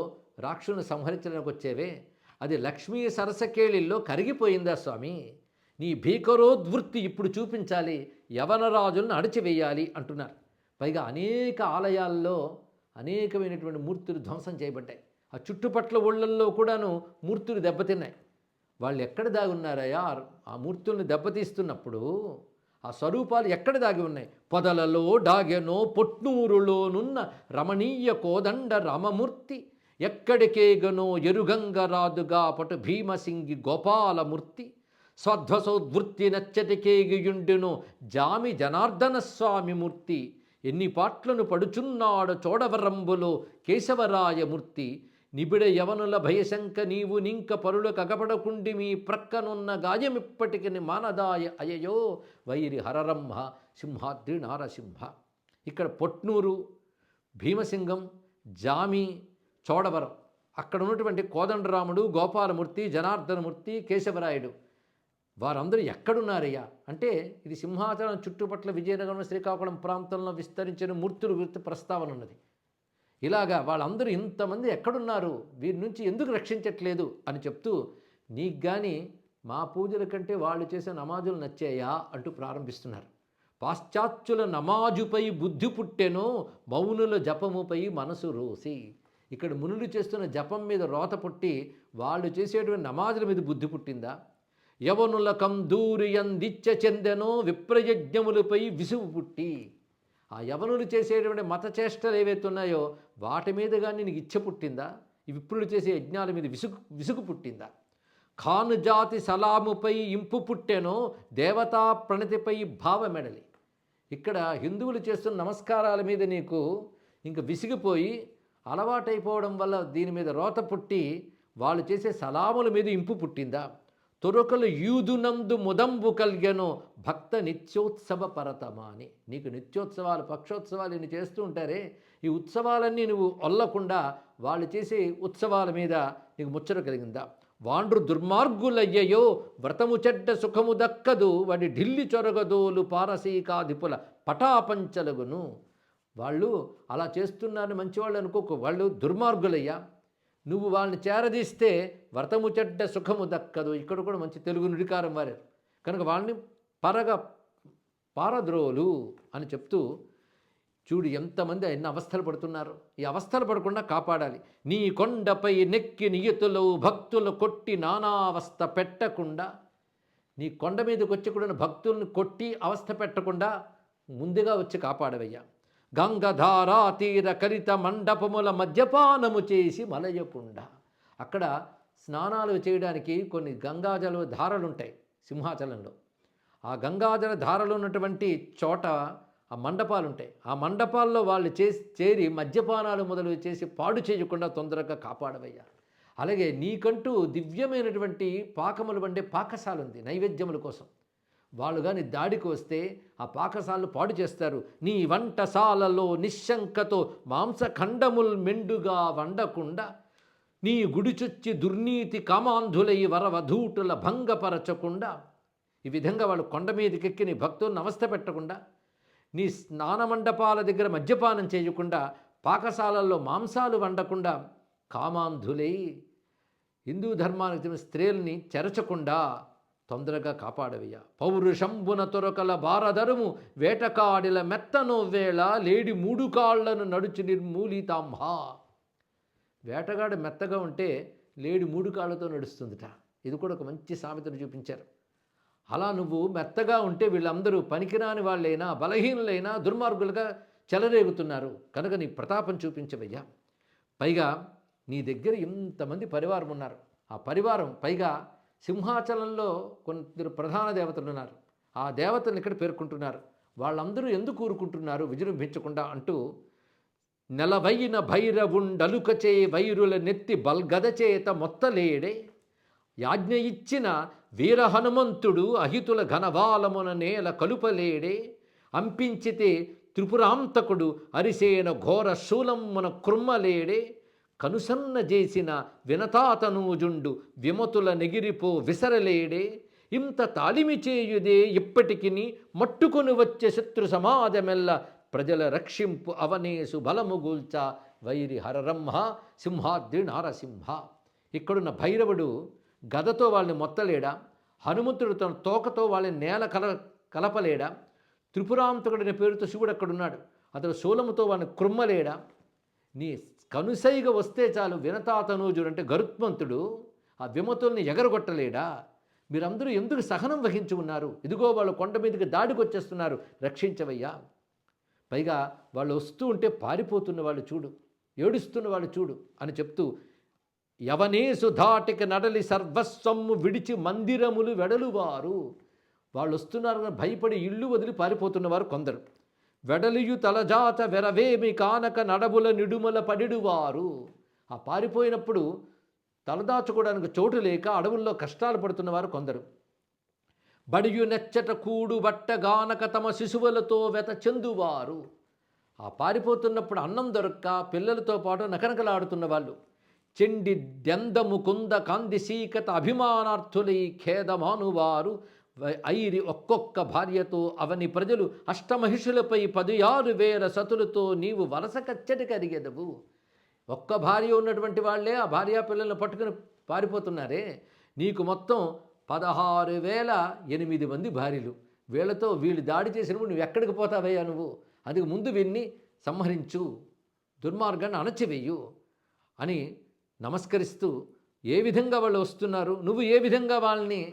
రాక్షసుని సంహరించడానికి వచ్చేవే, అది లక్ష్మీ సరసకేళిల్లో కరిగిపోయిందా స్వామి? నీ భీకరోద్వృత్తి ఇప్పుడు చూపించాలి, యవనరాజులను అణచివేయాలి అంటున్నారు. పైగా అనేక ఆలయాల్లో అనేకమైనటువంటి మూర్తులు ధ్వంసం చేయబడ్డాయి. ఆ చుట్టుపట్ల ఊళ్ళల్లో కూడాను మూర్తులు దెబ్బతిన్నాయి. వాళ్ళు ఎక్కడ దాగి ఉన్నారయ్యా? ఆ మూర్తుల్ని దెబ్బతీస్తున్నప్పుడు ఆ స్వరూపాలు ఎక్కడ దాగి ఉన్నాయి? పొదలలో డాగెనో పొట్నూరులోనున్న రమణీయ కోదండ రామమూర్తి, ఎక్కడికేగనో ఎరుగంగరాదుగా పటు భీమసింగి గోపాలమూర్తి, స్వధ్వసోద్వృత్తి నచ్చటికేగియుండును జామి జనార్దన స్వామి మూర్తి, ఎన్ని పాట్లను పడుచున్నాడు చోడవరంబులో కేశవరాయమూర్తి, నిబిడ యవనుల భయశంక నీవు నింక పరుల కగపడకుండి మీ ప్రక్కనున్న గాయమిప్పటికి మానదాయ అయయో వైరి హరరంహ సింహాద్రి నారసింహ. ఇక్కడ పొట్నూరు, భీమసింగం, జామి, చోడవరం, అక్కడ ఉన్నటువంటి కోదండరాముడు, గోపాలమూర్తి, జనార్దనమూర్తి, కేశవరాయుడు వారందరూ ఎక్కడున్నారయ్యా అంటే ఇది సింహాచలం చుట్టుపట్ల విజయనగరం, శ్రీకాకుళం ప్రాంతంలో విస్తరించిన మూర్తుల గురించి ప్రస్తావన ఉన్నది. ఇలాగా వాళ్ళందరూ ఇంతమంది ఎక్కడున్నారు, వీరి నుంచి ఎందుకు రక్షించట్లేదు అని చెప్తూ, నీకు కానీ మా పూజల కంటే వాళ్ళు చేసే నమాజులు నచ్చాయా అంటూ ప్రారంభిస్తున్నారు. పాశ్చాత్యుల నమాజుపై బుద్ధి పుట్టెనో మౌనుల జపముపై మనసు రోసి. ఇక్కడ మునులు చేస్తున్న జపం మీద రోత పుట్టి వాళ్ళు చేసేటువంటి నమాజుల మీద బుద్ధి పుట్టిందా? యవనుల కందూరియందిచ్చ చెందెనో విప్రయజ్ఞములపై విసుగు పుట్టి. ఆ యవనులు చేసేటువంటి మతచేష్టలు ఏవైతే ఉన్నాయో వాటి మీద కానీ నీకు ఇచ్చ పుట్టిందా? ఈ విప్రులు చేసే యజ్ఞాల మీద విసుగు పుట్టిందా? ఖాను జాతి సలాముపై ఇంపు పుట్టెనో దేవతా ప్రణతిపై భావమెడలి. ఇక్కడ హిందువులు చేస్తున్న నమస్కారాల మీద నీకు ఇంక విసిగిపోయి అలవాటైపోవడం వల్ల దీని మీద రోత పుట్టి వాళ్ళు చేసే సలాముల మీద ఇంపు పుట్టిందా? తొరకలు యూదునందు ముదంబు కల్గెనో భక్త నిత్యోత్సవ పరతమాని. నీకు నిత్యోత్సవాలు, పక్షోత్సవాలు ఇన్ని చేస్తూ ఉంటారే, ఈ ఉత్సవాలన్నీ నువ్వు ఒల్లకుండా వాళ్ళు చేసే ఉత్సవాల మీద నీకు ముచ్చట కలిగిందా? వాండ్రు దుర్మార్గులయ్యయో వ్రతము చెడ్డ సుఖము దక్కదు వాడి ఢిల్లి చొరగదోలు పారసీకాధిపుల పటాపంచలగును. వాళ్ళు అలా చేస్తున్నారని మంచివాళ్ళు అనుకోకు, వాళ్ళు దుర్మార్గులయ్యా. నువ్వు వాళ్ళని చేరదీస్తే వ్రతము చెడ్డ సుఖము దక్కదు. ఇక్కడ కూడా మంచి తెలుగు నుడికారం వారారు. కనుక వాళ్ళని పారద్రోలు అని చెప్తూ చూడు ఎంతమంది ఎన్ని అవస్థలు పడుతున్నారు. ఈ అవస్థలు పడకుండా కాపాడాలి. నీ కొండపై నెక్కి నియతులు భక్తులు కొట్టి నానావస్థ పెట్టకుండా, నీ కొండ మీదకి వచ్చి కూడా భక్తుల్ని కొట్టి అవస్థ పెట్టకుండా ముందుగా వచ్చి కాపాడవయ్యా. గంగధారా తీర కలిత మండపముల మద్యపానము చేసి మలయకుండా. అక్కడ స్నానాలు చేయడానికి కొన్ని గంగాజల ధారలు ఉంటాయి సింహాచలంలో. ఆ గంగాజల ధారలు ఉన్నటువంటి చోట ఆ మండపాలు ఉంటాయి. ఆ మండపాల్లో వాళ్ళు చేరి మద్యపానాలు మొదలు చేసి పాడు చేయకుండా తొందరగా కాపాడవయ్యా. అలాగే నీకంటూ దివ్యమైనటువంటి పాకములు వండే పాకశాల ఉంది నైవేద్యముల కోసం. వాళ్ళు కానీ దాడికి వస్తే ఆ పాకశాలను పాడు చేస్తారు. నీ వంటశాలలో నిశ్శంకతో మాంసఖండముల్ మెండుగా వండకుండా, నీ గుడిచొచ్చి దుర్నీతి కామాంధులై వరవధూటుల భంగపరచకుండా, ఈ విధంగా వాళ్ళు కొండ మీదకెక్కి నీ భక్తులను అవస్థ పెట్టకుండా, నీ స్నానమండపాల దగ్గర మద్యపానం చేయకుండా, పాకశాలల్లో మాంసాలు వండకుండా, కామాంధులై హిందూ ధర్మానికి చెందిన స్త్రీల్ని చెరచకుండా తొందరగా కాపాడవయ్యా. పౌరుషంబున తొరకల బారదరుము వేటకాడిల మెత్తనో వేళ లేడి మూడు కాళ్లను నడుచు నిర్మూలితాంహ. వేటగాడు మెత్తగా ఉంటే లేడి మూడు కాళ్ళతో నడుస్తుందిట. ఇది కూడా ఒక మంచి సామెతను చూపించారు. అలా నువ్వు మెత్తగా ఉంటే వీళ్ళందరూ పనికిరాని వాళ్ళైనా బలహీనులైనా దుర్మార్గులుగా చెలరేగుతున్నారు. కనుక నీ ప్రతాపం చూపించవయ్యా. పైగా నీ దగ్గర ఇంతమంది పరివారం ఉన్నారు. ఆ పరివారం పైగా సింహాచలంలో కొందరు ప్రధాన దేవతలు ఉన్నారు. ఆ దేవతలను ఇక్కడ పేర్కొంటున్నారు. వాళ్ళందరూ ఎందుకు ఊరుకుంటున్నారు విజృంభించకుండా అంటూ, నెలవైన భైరవుండలుకచే వైరుల నెత్తి బల్గదచేత మొత్తలేడే, యాజ్ఞ ఇచ్చిన వీర హనుమంతుడు అహితుల ఘనవాలమున నేల కలుపలేడే, అంపించితే త్రిపురాంతకుడు అరిసేన ఘోర శూలమున కృమ్మలేడే, కనుసన్న చేసిన వినతాతనూజుండు విమతుల నెగిరిపో విసరలేడే, ఇంత తాళిమి చేయుదే ఇప్పటికిని మట్టుకొని వచ్చే శత్రు సమాజమెల్ల ప్రజల రక్షింపు అవనేసు బలముగూల్చ వైరి హరరమ్మ సింహాద్రి నారసింహ. ఇక్కడున్న భైరవుడు గదతో వాళ్ళని మొత్తలేడా, హనుమంతుడు తన తోకతో వాళ్ళని నేల కలపలేడా, త్రిపురాంతకుడనే పేరుతో శివుడు అక్కడున్నాడు, అతడు శూలముతో వాళ్ళని కృమ్మలేడా. నీ కనుసైగా వస్తే చాలు వినతాతనూజుడు అంటే గరుత్మంతుడు ఆ విమతుల్ని ఎగరగొట్టలేడా. మీరందరూ ఎందుకు సహనం వహించి ఉన్నారు? ఇదిగో వాళ్ళు కొండ మీదకి దాడికి వచ్చేస్తున్నారు, రక్షించవయ్యా. పైగా వాళ్ళు వస్తూ ఉంటే పారిపోతున్న వాళ్ళు చూడు, ఏడుస్తున్న వాళ్ళు చూడు అని చెప్తూ, యవనేసు ధాటిక నడలి సర్వస్వము విడిచి మందిరములు వెడలువారు. వాళ్ళు వస్తున్నారు భయపడి ఇల్లు వదిలి పారిపోతున్నవారు కొందరు. వెడలియు తలజాత వెరవేమి కానక నడబుల నిడుమల పడిడువారు. ఆ పారిపోయినప్పుడు తలదాచుకోవడానికి చోటు లేక అడవుల్లో కష్టాలు పడుతున్నవారు కొందరు. బడియు నెచ్చట కూడు బట్టగానక తమ శిశువులతో వెత చెందువారు. ఆ పారిపోతున్నప్పుడు అన్నం దొరక్క పిల్లలతో పాటు నకనకలాడుతున్న వాళ్ళు. చెండి దెందము కుంద కాంది సీకత అభిమానార్థులై ఖేదమానువారు. ఐరి ఒక్కొక్క భార్యతో అవని ప్రజలు అష్టమహిషులపై 16,000 సతులతో నీవు వలస కచ్చటి కరిగెదవు. ఒక్క భార్య ఉన్నటువంటి వాళ్ళే ఆ భార్యా పిల్లలను పట్టుకుని పారిపోతున్నారే. నీకు మొత్తం 16,008 మంది భార్యలు. వీళ్ళతో వీళ్ళు దాడి చేసినప్పుడు నువ్వు ఎక్కడికి పోతావయ్యా నువ్వు? అందుకు ముందు వీన్ని సంహరించు, దుర్మార్గాన్ని అణచివేయు అని నమస్కరిస్తూ, ఏ విధంగా వాళ్ళు వస్తున్నారు, నువ్వు ఏ విధంగా వాళ్ళని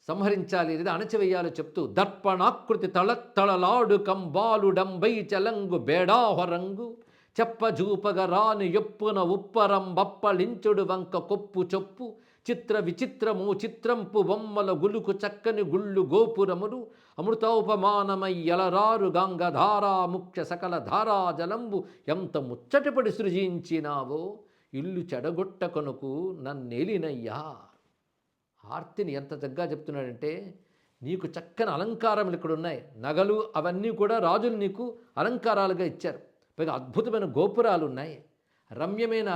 సంహరించాలి లేదా అణచివేయాలో చెప్తూ, దర్పణాకృతి తళతళలాడు కంబాలుడంబై చలంగు బేడాహరంగు చెప్పజూపగ రాని ఎప్పున ఉప్పరం బప్పలించుడు వంక కొప్పు చొప్పు చిత్ర విచిత్రము చిత్రంపు బొమ్మల గులుకు చక్కని గుళ్ళు గోపురములు అమృతోపమానమై ఎలరారు గంగధారా ముఖ్య సకల ధారాజలంబు ఎంత ముచ్చటపడి సృజించినావో ఇల్లు చెడగొట్ట కొనుకు నన్నేలినయ్యా. ఆర్తిని ఎంత చక్కగా చెప్తున్నాడంటే, నీకు చక్కని అలంకారములు ఇక్కడ ఉన్నాయి. నగలు అవన్నీ కూడా రాజులు నీకు అలంకారాలుగా ఇచ్చారు. పైగా అద్భుతమైన గోపురాలు ఉన్నాయి, రమ్యమైన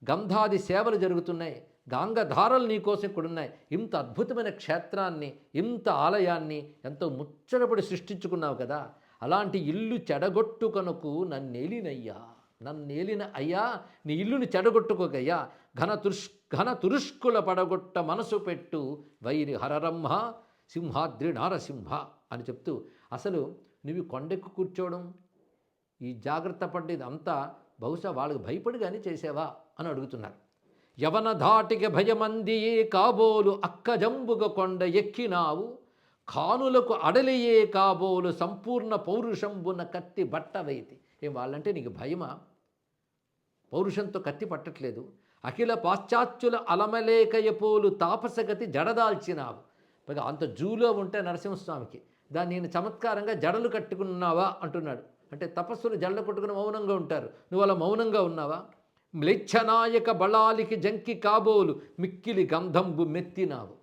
గంధాది సేవలు జరుగుతున్నాయి, గాంగధారలు నీకోసం ఇక్కడున్నాయి. ఇంత అద్భుతమైన క్షేత్రాన్ని, ఇంత ఆలయాన్ని ఎంతో ముచ్చటపడి సృష్టించుకున్నావు కదా, అలాంటి ఇల్లు చెడగొట్టుకొనకు నన్నేలిన అయ్యా, నీ ఇల్లుని చెడగొట్టుకోకయ్యా. ఘన తురుష్కుల పడగొట్ట మనసు పెట్టు వైరి హరరమ్మ సింహాద్రి నారసింహ అని చెప్తూ, అసలు నువ్వు కొండెక్కు కూర్చోవడం, ఈ జాగ్రత్త పడ్డది అంతా బహుశా వాళ్ళకి భయపడి కానీ చేసావా అని అడుగుతున్నారు. యవన ధాటిక భయమందియే కాబోలు అక్కజంబుగ కొండ ఎక్కినావు, కానులకు అడలియే కాబోలు సంపూర్ణ పౌరుషంబున కత్తి బట్టవైతి. ఏం వాళ్ళంటే నీకు భయమా? పౌరుషంతో కత్తి పట్టట్లేదు. అఖిల పాశ్చాత్యుల అలమలేకయపోలు తాపసగతి జడదాల్చినావు. పైగా అంత జూలో ఉంటే నరసింహస్వామికి దాన్ని నేను చమత్కారంగా జడలు కట్టుకున్నావా అంటున్నాడు. అంటే తపస్సులు జడలు కట్టుకుని మౌనంగా ఉంటారు, నువ్వు అలా మౌనంగా ఉన్నావా? మ్లేచ్ఛనాయక బళాలికి జంకి కాబోలు మిక్కిలి గంధంబు మెత్తినావు.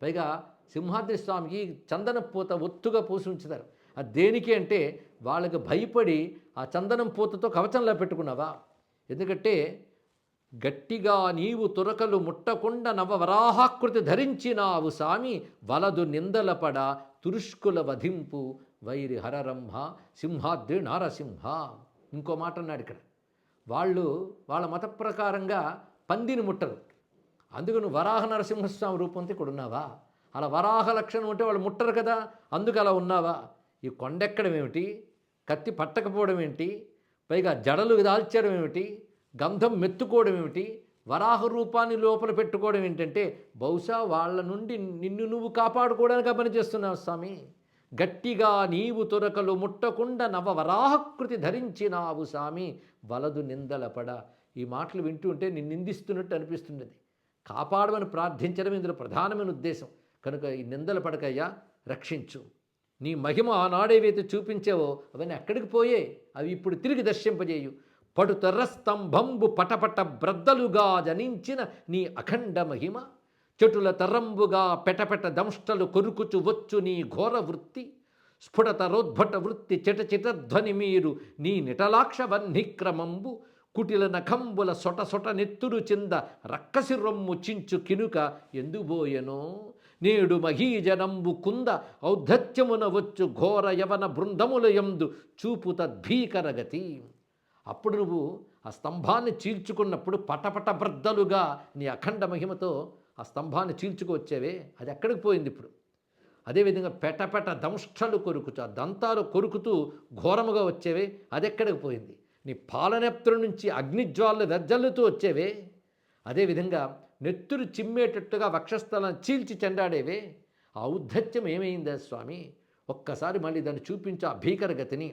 పైగా సింహాద్రి స్వామికి చందనం పూత ఒత్తుగా పూసి ఉంచుతారు. అది దేనికి అంటే వాళ్ళకి భయపడి ఆ చందనం పూతతో కవచంలా పెట్టుకున్నావా? ఎందుకంటే గట్టిగా నీవు తురకలు ముట్టకుండా నవవరాహాకృతి ధరించినావు సామి, వలదు నిందలపడ తురుష్కుల వధింపు వైరి హరరంభ సింహాద్రి నారసింహ. ఇంకో మాట అన్నాడు ఇక్కడ, వాళ్ళ మత ప్రకారంగా పందిని ముట్టరు, అందుకు వరాహ నరసింహస్వామి రూపంతో ఇక్కడ ఉన్నావా? అలా వరాహ లక్షణం ఉంటే వాళ్ళు ముట్టరు కదా, అందుకు అలా ఉన్నావా? ఈ కొండెక్కడం ఏమిటి, కత్తి పట్టకపోవడం ఏంటి, పైగా జడలు దాల్చడం ఏమిటి, గంధం మెత్తుకోవడం ఏమిటి, వరాహ రూపాన్ని లోపల పెట్టుకోవడం ఏంటంటే బహుశా వాళ్ళ నుండి నిన్ను నువ్వు కాపాడుకోవడానికి పనిచేస్తున్నావు స్వామి. గట్టిగా నీవు తురకలు ముట్టకుండా నవవరాహకృతి ధరించినావు స్వామి, వలదు నిందలపడ. ఈ మాటలు వింటూ ఉంటే నిన్ను నిందిస్తున్నట్టు అనిపిస్తున్నది. కాపాడమని ప్రార్థించడం ఇందులో ప్రధానమైన ఉద్దేశం. కనుక ఈ నిందల పడకయ్యా, రక్షించు. నీ మహిమ ఆనాడేవైతే చూపించావో అవన్నీ ఎక్కడికి పోయే, అవి ఇప్పుడు తిరిగి దర్శింపజేయు. పడుతర్రస్తంభంబు పటపట బ్రద్దలుగా జనించిన నీ అఖండ మహిమ, చెటుల తరంబుగా పెటపెట దంష్టలు కొరుకుచు వచ్చు నీ ఘోర వృత్తి, స్ఫుటత రోద్భట వృత్తి చిటచిటధ్వని మీరు నీ నిటలాక్ష వన్నిక్రమంబు, కుటిల నఖంబుల సొట సొట నెత్తురు చింద రక్కసి రొమ్ము చించు కినుక ఎందుబోయెనో, నేడు మహీజనంబు కుంద ఔద్ధత్యమున వచ్చు ఘోర యవన బృందముల యందు చూపు తద్భీకరగతి. అప్పుడు నువ్వు ఆ స్తంభాన్ని చీల్చుకున్నప్పుడు పటపట బ్రద్దలుగా నీ అఖండ మహిమతో ఆ స్తంభాన్ని చీల్చుకొచ్చేవే, అది ఎక్కడికి పోయింది ఇప్పుడు? అదేవిధంగా పెటపెట దంష్టలు కొరుకుతూ, ఆ దంతాలు కొరుకుతూ ఘోరముగా వచ్చేవే, అది ఎక్కడికి పోయింది? నీ పాలనెత్తుల నుంచి అగ్నిజ్వాలను వెజ్జల్లుతూ వచ్చేవే, అదేవిధంగా నెత్తురు చిమ్మేటట్టుగా వక్షస్థలాన్ని చీల్చి చెండాడేవే, ఆ ఔద్ధత్యం ఏమైందా స్వామి? ఒక్కసారి మళ్ళీ దాన్ని చూపించు ఆ భీకరగతిని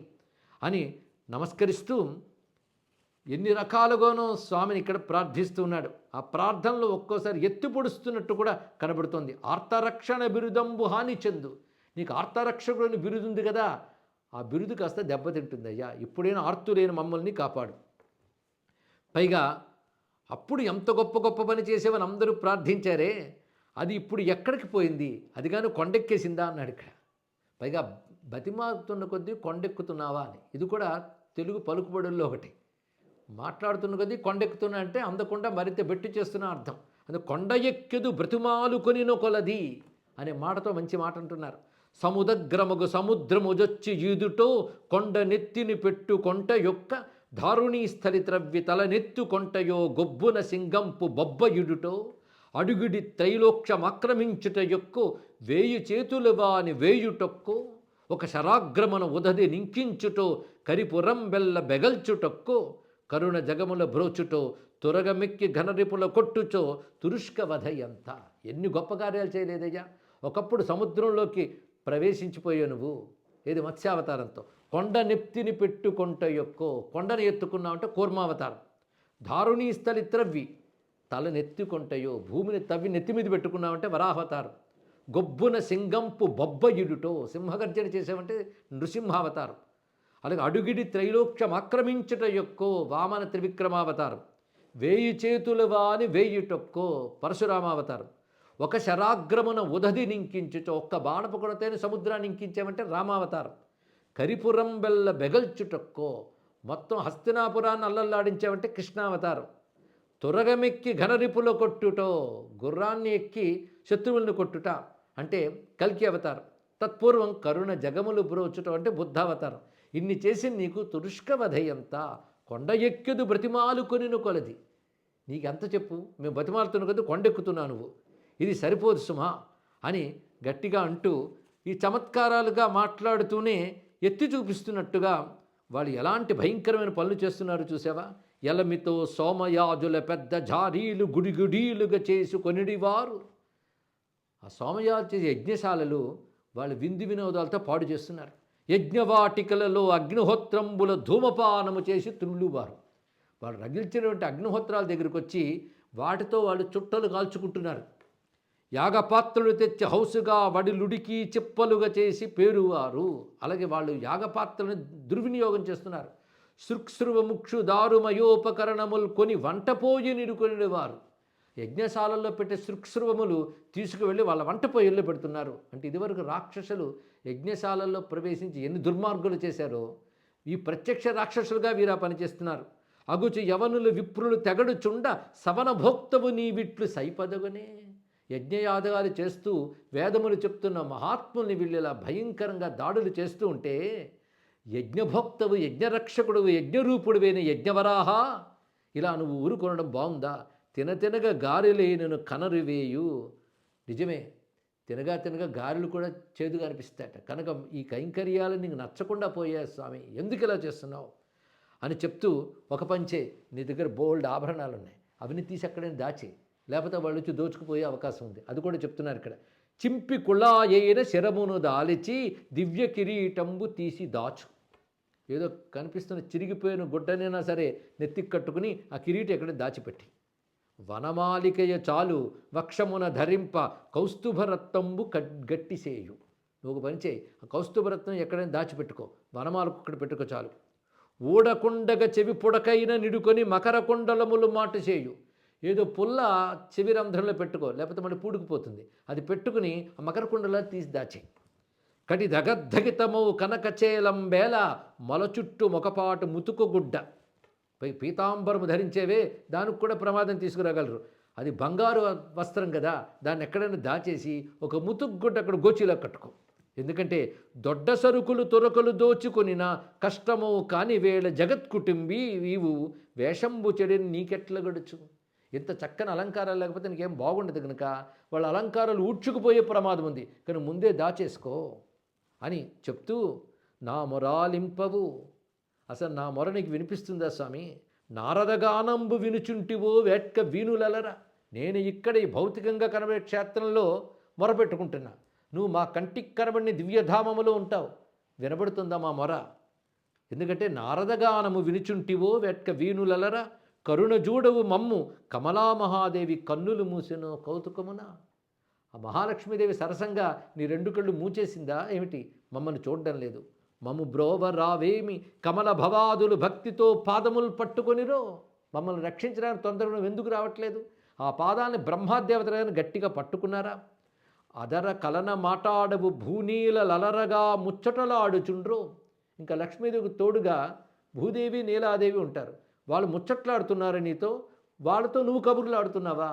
అని నమస్కరిస్తూ ఎన్ని రకాలుగానో స్వామిని ఇక్కడ ప్రార్థిస్తూ ఉన్నాడు. ఆ ప్రార్థనలో ఒక్కోసారి ఎత్తి పొడుస్తున్నట్టు కూడా కనబడుతోంది. ఆర్తరక్షణ బిరుదంబు హాని చెందు. నీకు ఆర్తరక్షకుడిని బిరుదుంది కదా, ఆ బిరుదు కాస్త దెబ్బతింటుంది అయ్యా. ఇప్పుడైనా ఆర్తులేని మమ్మల్ని కాపాడు. పైగా అప్పుడు ఎంత గొప్ప గొప్ప పని చేసేవని అందరూ ప్రార్థించారే, అది ఇప్పుడు ఎక్కడికి పోయింది? అది కానీ కొండెక్కేసిందా అన్నాడు ఇక్కడ. పైగా బతిమారుతున్న కొద్దీ కొండెక్కుతున్నావా అని, ఇది కూడా తెలుగు పలుకుబడుల్లో ఒకటి. మాట్లాడుతున్న కొద్దీ కొండెక్కుతున్నా అంటే అందకుండా మరింత బెట్టు చేస్తున్న అర్థం. అది కొండ ఎక్కెదు బ్రతుమాలు కొనిన కొలది అనే మాటతో మంచి మాట అంటున్నారు. సముద్రముగు సముద్రముజొచ్చి ఈదుటో కొండ నెత్తిని పెట్టు కొంట యొక్క దారుణీ స్థలి త్రవ్వి తలనెత్తు కొంటయో గొబ్బున సింగంపు బొబ్బయుడుటో, అడుగుడి త్రైలోక్షమాక్రమించుట యొక్కో వేయి చేతులు వాని వేయుటొక్కో, ఒక శరాగ్రమను ఉదది నింకించుటో కరిపురం బెల్ల బెగల్చుటొక్కో, కరుణ జగముల బ్రోచుటో తురగమెక్కి ఘనరిపుల కొట్టుచో తురుష్క వధ ఎంత. ఎన్ని గొప్ప కార్యాలు చేయలేదయ్యా. ఒకప్పుడు సముద్రంలోకి ప్రవేశించిపోయావు నువ్వు, ఏది మత్స్యావతారంతో. కొండ నెత్తిని పెట్టుకొంట యొక్కో, కొండను ఎత్తుకున్నావంటే కూర్మావతారం. దారుణీ స్థలి త్రవ్వి తలనెత్తుకొంటయో, భూమిని తవ్వి నెత్తి మీద పెట్టుకున్నావంటే వరాహవతారం. గొబ్బున సింగంపు బొబ్బయుడుటో, సింహగర్జన చేసావంటే నృసింహావతారం. అలాగే అడుగిడి త్రైలోక్యం ఆక్రమించుట యొక్కో వామన త్రివిక్రమావతారం. వేయి చేతులు వాని వేయుటొక్కో పరశురామావతారం. ఒక శరాగ్రమున ఉదది నింకించుటో, ఒక్క బాణపు కొనతేనే సముద్రాన్ని ఇంకించామంటే రామావతారం. కరిపురం బెల్ల బెగల్చుటొక్కో, మొత్తం హస్తినాపురాన్ని అల్లల్లాడించామంటే కృష్ణావతారం. తురగమెక్కి ఘనరిపుల కొట్టుటో, గుర్రాన్ని ఎక్కి శత్రువులను కొట్టుట అంటే కల్కి అవతారం. తత్పూర్వం కరుణ జగములు బ్రోచుటం అంటే బుద్ధావతారం. ఇన్ని చేసి నీకు తురుష్కవధయంత, కొండ ఎక్కెదు బ్రతిమాలు కొనిను కొలది. నీకెంత చెప్పు, మేము బతిమాలుతున్న కొద్ది కొండెక్కుతున్నా నువ్వు, ఇది సరిపోదు సుమా అని గట్టిగా అంటూ ఈ చమత్కారాలుగా మాట్లాడుతూనే ఎత్తి చూపిస్తున్నట్టుగా వాళ్ళు ఎలాంటి భయంకరమైన పనులు చేస్తున్నారు చూసావా. ఎలమితో సోమయాజుల పెద్ద జారీలు గుడిగుడీలుగా చేసుకొనిడివారు. ఆ సోమయాజు చేసే యజ్ఞశాలలు వాళ్ళు విందు వినోదాలతో పాడు చేస్తున్నారు. యజ్ఞవాటికలలో అగ్నిహోత్రంబుల ధూమపానము చేసి త్రుళ్ళువారు. వాళ్ళు రగిల్చినటువంటి అగ్నిహోత్రాల దగ్గరికి వచ్చి వాటితో వాళ్ళు చుట్టలు కాల్చుకుంటున్నారు. యాగపాత్రలు తెచ్చి హౌసుగా వడిలుడికి చిప్పలుగా చేసి పేరువారు. అలాగే వాళ్ళు యాగపాత్రలను దుర్వినియోగం చేస్తున్నారు. శృక్సృవముక్షు దారుమయోపకరణములు కొని వంటపోయి నిడుకొనివారు. యజ్ఞశాలల్లో పెట్టే శృక్సృవములు తీసుకువెళ్ళి వాళ్ళ వంటపోయిల్లో పెడుతున్నారు. అంటే ఇదివరకు రాక్షసులు యజ్ఞశాలల్లో ప్రవేశించి ఎన్ని దుర్మార్గులు చేశారో ఈ ప్రత్యక్ష రాక్షసులుగా వీరా పనిచేస్తున్నారు. అగుచు యవనులు విప్రులు తెగడు చుండ సవనభోక్తవు నీ విట్లు సైపదగనే. యజ్ఞయాగాలు చేస్తూ వేదములు చెప్తున్న మహాత్ముల్ని వీళ్ళిలా భయంకరంగా దాడులు చేస్తూ ఉంటే, యజ్ఞభోక్తవు, యజ్ఞరక్షకుడు, యజ్ఞరూపుడువైన యజ్ఞవరాహ, ఇలా నువ్వు ఊరుకొనడం బాగుందా? తినగా గారెలేనను కనరువేయు. నిజమే, తినగా గారెలు కూడా చేదుగా అనిపిస్తాయట. కనుక ఈ కైంకర్యాలు నీకు నచ్చకుండా పోయా స్వామి, ఎందుకు ఇలా చేస్తున్నావు అని చెప్తూ ఒక పంచే, నీ దగ్గర బోల్డ్ ఆభరణాలు ఉన్నాయి, అవన్నీ తీసి అక్కడైనా దాచి, లేకపోతే వాళ్ళు వచ్చి దోచుకుపోయే అవకాశం ఉంది. అది కూడా చెప్తున్నారు ఇక్కడ. చింపి కుళాయైన శరమును దాల్చి దివ్య కిరీటంబు తీసి దాచు. ఏదో కనిపిస్తున్న చిరిగిపోయిన గుడ్డనైనా సరే నెత్తికి కట్టుకుని ఆ కిరీటం ఎక్కడ దాచిపెట్టి, వనమాలికయ చాలు వక్షమున ధరింప కౌస్తుభరత్నంబు గట్టిసేయు. నువ్వు ఒక పని చేయి, ఆ కౌస్తుభరత్నం ఎక్కడైనా దాచిపెట్టుకో, వనమాలకు ఇక్కడ పెట్టుకో చాలు. ఊడకుండగ చెవి పుడకైన నిడుకొని మకర కుండలములు మాటు చేయు. ఏదో పుల్ల చెవి రంధ్రంలో పెట్టుకో, లేకపోతే మళ్ళీ పూడుకుపోతుంది. అది పెట్టుకుని ఆ మకర కుండలో తీసి దాచి. కటి దగద్ధగితమౌ కనకచేలం వేళ మొల చుట్టూ మొకపాటు ముతుకుగుడ్డ. పీతాంబరము ధరించేవే దానికి కూడా ప్రమాదం తీసుకురాగలరు. అది బంగారు వస్త్రం కదా, దాన్ని ఎక్కడైనా దాచేసి ఒక ముతుకుగుడ్డ అక్కడ గోచిలో కట్టుకో. ఎందుకంటే దొడ్డ సరుకులు తురకలు దోచుకొనిన కష్టము కాని వేళ జగత్కుటుంబీ వీవు వేషంబు చెడిని నీకెట్ల గడుచు. ఇంత చక్కని అలంకారాలు లేకపోతే నీకేం బాగుండదు కనుక వాళ్ళ అలంకారాలు ఊడ్చుకుపోయే ప్రమాదం ఉంది, కానీ ముందే దాచేసుకో అని చెప్తూ, నా మొరాలింపవు, అసలు నా మొర నీకు వినిపిస్తుందా స్వామి? నారదగానంబు వినుచుంటివో వేట్క వీనులలరా. నేను ఇక్కడ ఈ భౌతికంగా కనబడే క్షేత్రంలో మొరపెట్టుకుంటున్నా, నువ్వు మా కంటికి కనబడిన దివ్యధామములో ఉంటావు, వినబడుతుందా మా మొర? ఎందుకంటే నారదగానము వినుచుంటివో వేట్క వీనులలరా, కరుణ జూడవు మమ్ము కమలామహాదేవి కన్నులు మూసెనో కౌతుకమున. ఆ మహాలక్ష్మీదేవి సరసంగా నీ రెండు కళ్ళు మూచేసిందా ఏమిటి? మమ్మల్ని చూడడం లేదు. మమ్ము బ్రోవ రావేమి కమల భవాదులు భక్తితో పాదములు పట్టుకొనిరో. మమ్మల్ని రక్షించడానికి తొందరగా ఎందుకు రావట్లేదు? ఆ పాదాన్ని బ్రహ్మాదేవతలను గట్టిగా పట్టుకున్నారా? అదర కలన మాటాడవు భూనీల లలరగా ముచ్చటలాడుచుండ్రో. ఇంకా లక్ష్మీదేవికి తోడుగా భూదేవి నీలాదేవి ఉంటారు. వాళ్ళు ముచ్చట్లాడుతున్నారు నీతో, వాళ్ళతో నువ్వు కబుర్లు ఆడుతున్నావా?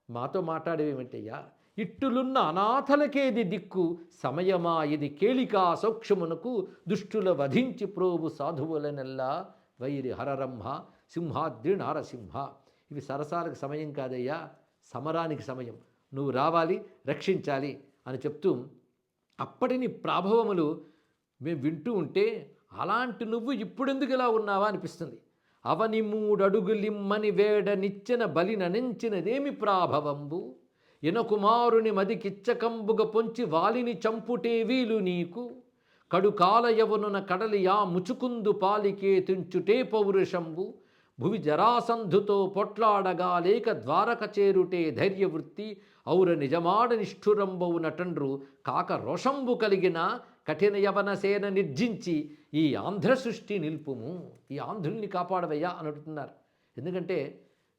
మాతో మాట్లాడేవేమిటయ్యా? ఇట్టులున్న అనాథలకేది దిక్కు సమయమా ఇది కేళికా సౌక్షమునకు దుష్టుల వధించి ప్రోభు సాధువులనెల్లా వైరి హరరంహ సింహాద్రి నారసింహ. ఇవి సరసాలకు సమయం కాదయ్యా, సమరానికి సమయం. నువ్వు రావాలి, రక్షించాలి అని చెప్తూ అప్పటిని ప్రాభవములు మేము వింటూ ఉంటే, అలాంటి నువ్వు ఇప్పుడెందుకు ఇలా ఉన్నావా అనిపిస్తుంది. అవని మూడడుగులిమ్మని వేడ నిచ్చెన బలిననెంచినదేమి ప్రాభవంబు, ఇనకుమారుని మదికిచ్చకంబుగ పొంచి వాలిని చంపుటే వీలు నీకు, కడుకాల యవనున కడలియా ముచుకుందు పాలికే తుంచుటే పౌరుషంబు, భువి జరాసంధుతో పొట్లాడగా లేక ద్వారక చేరుటే ధైర్యవృత్తి, ఔర నిజమాడ నిష్ఠురంబవు నటండ్రు కాక రోషంబు కలిగిన కఠిన యవన సేన నిర్జించి ఈ ఆంధ్ర సృష్టి నిల్పుము. ఈ ఆంధ్రుల్ని కాపాడవయ్యా అని అడుగుతున్నారు. ఎందుకంటే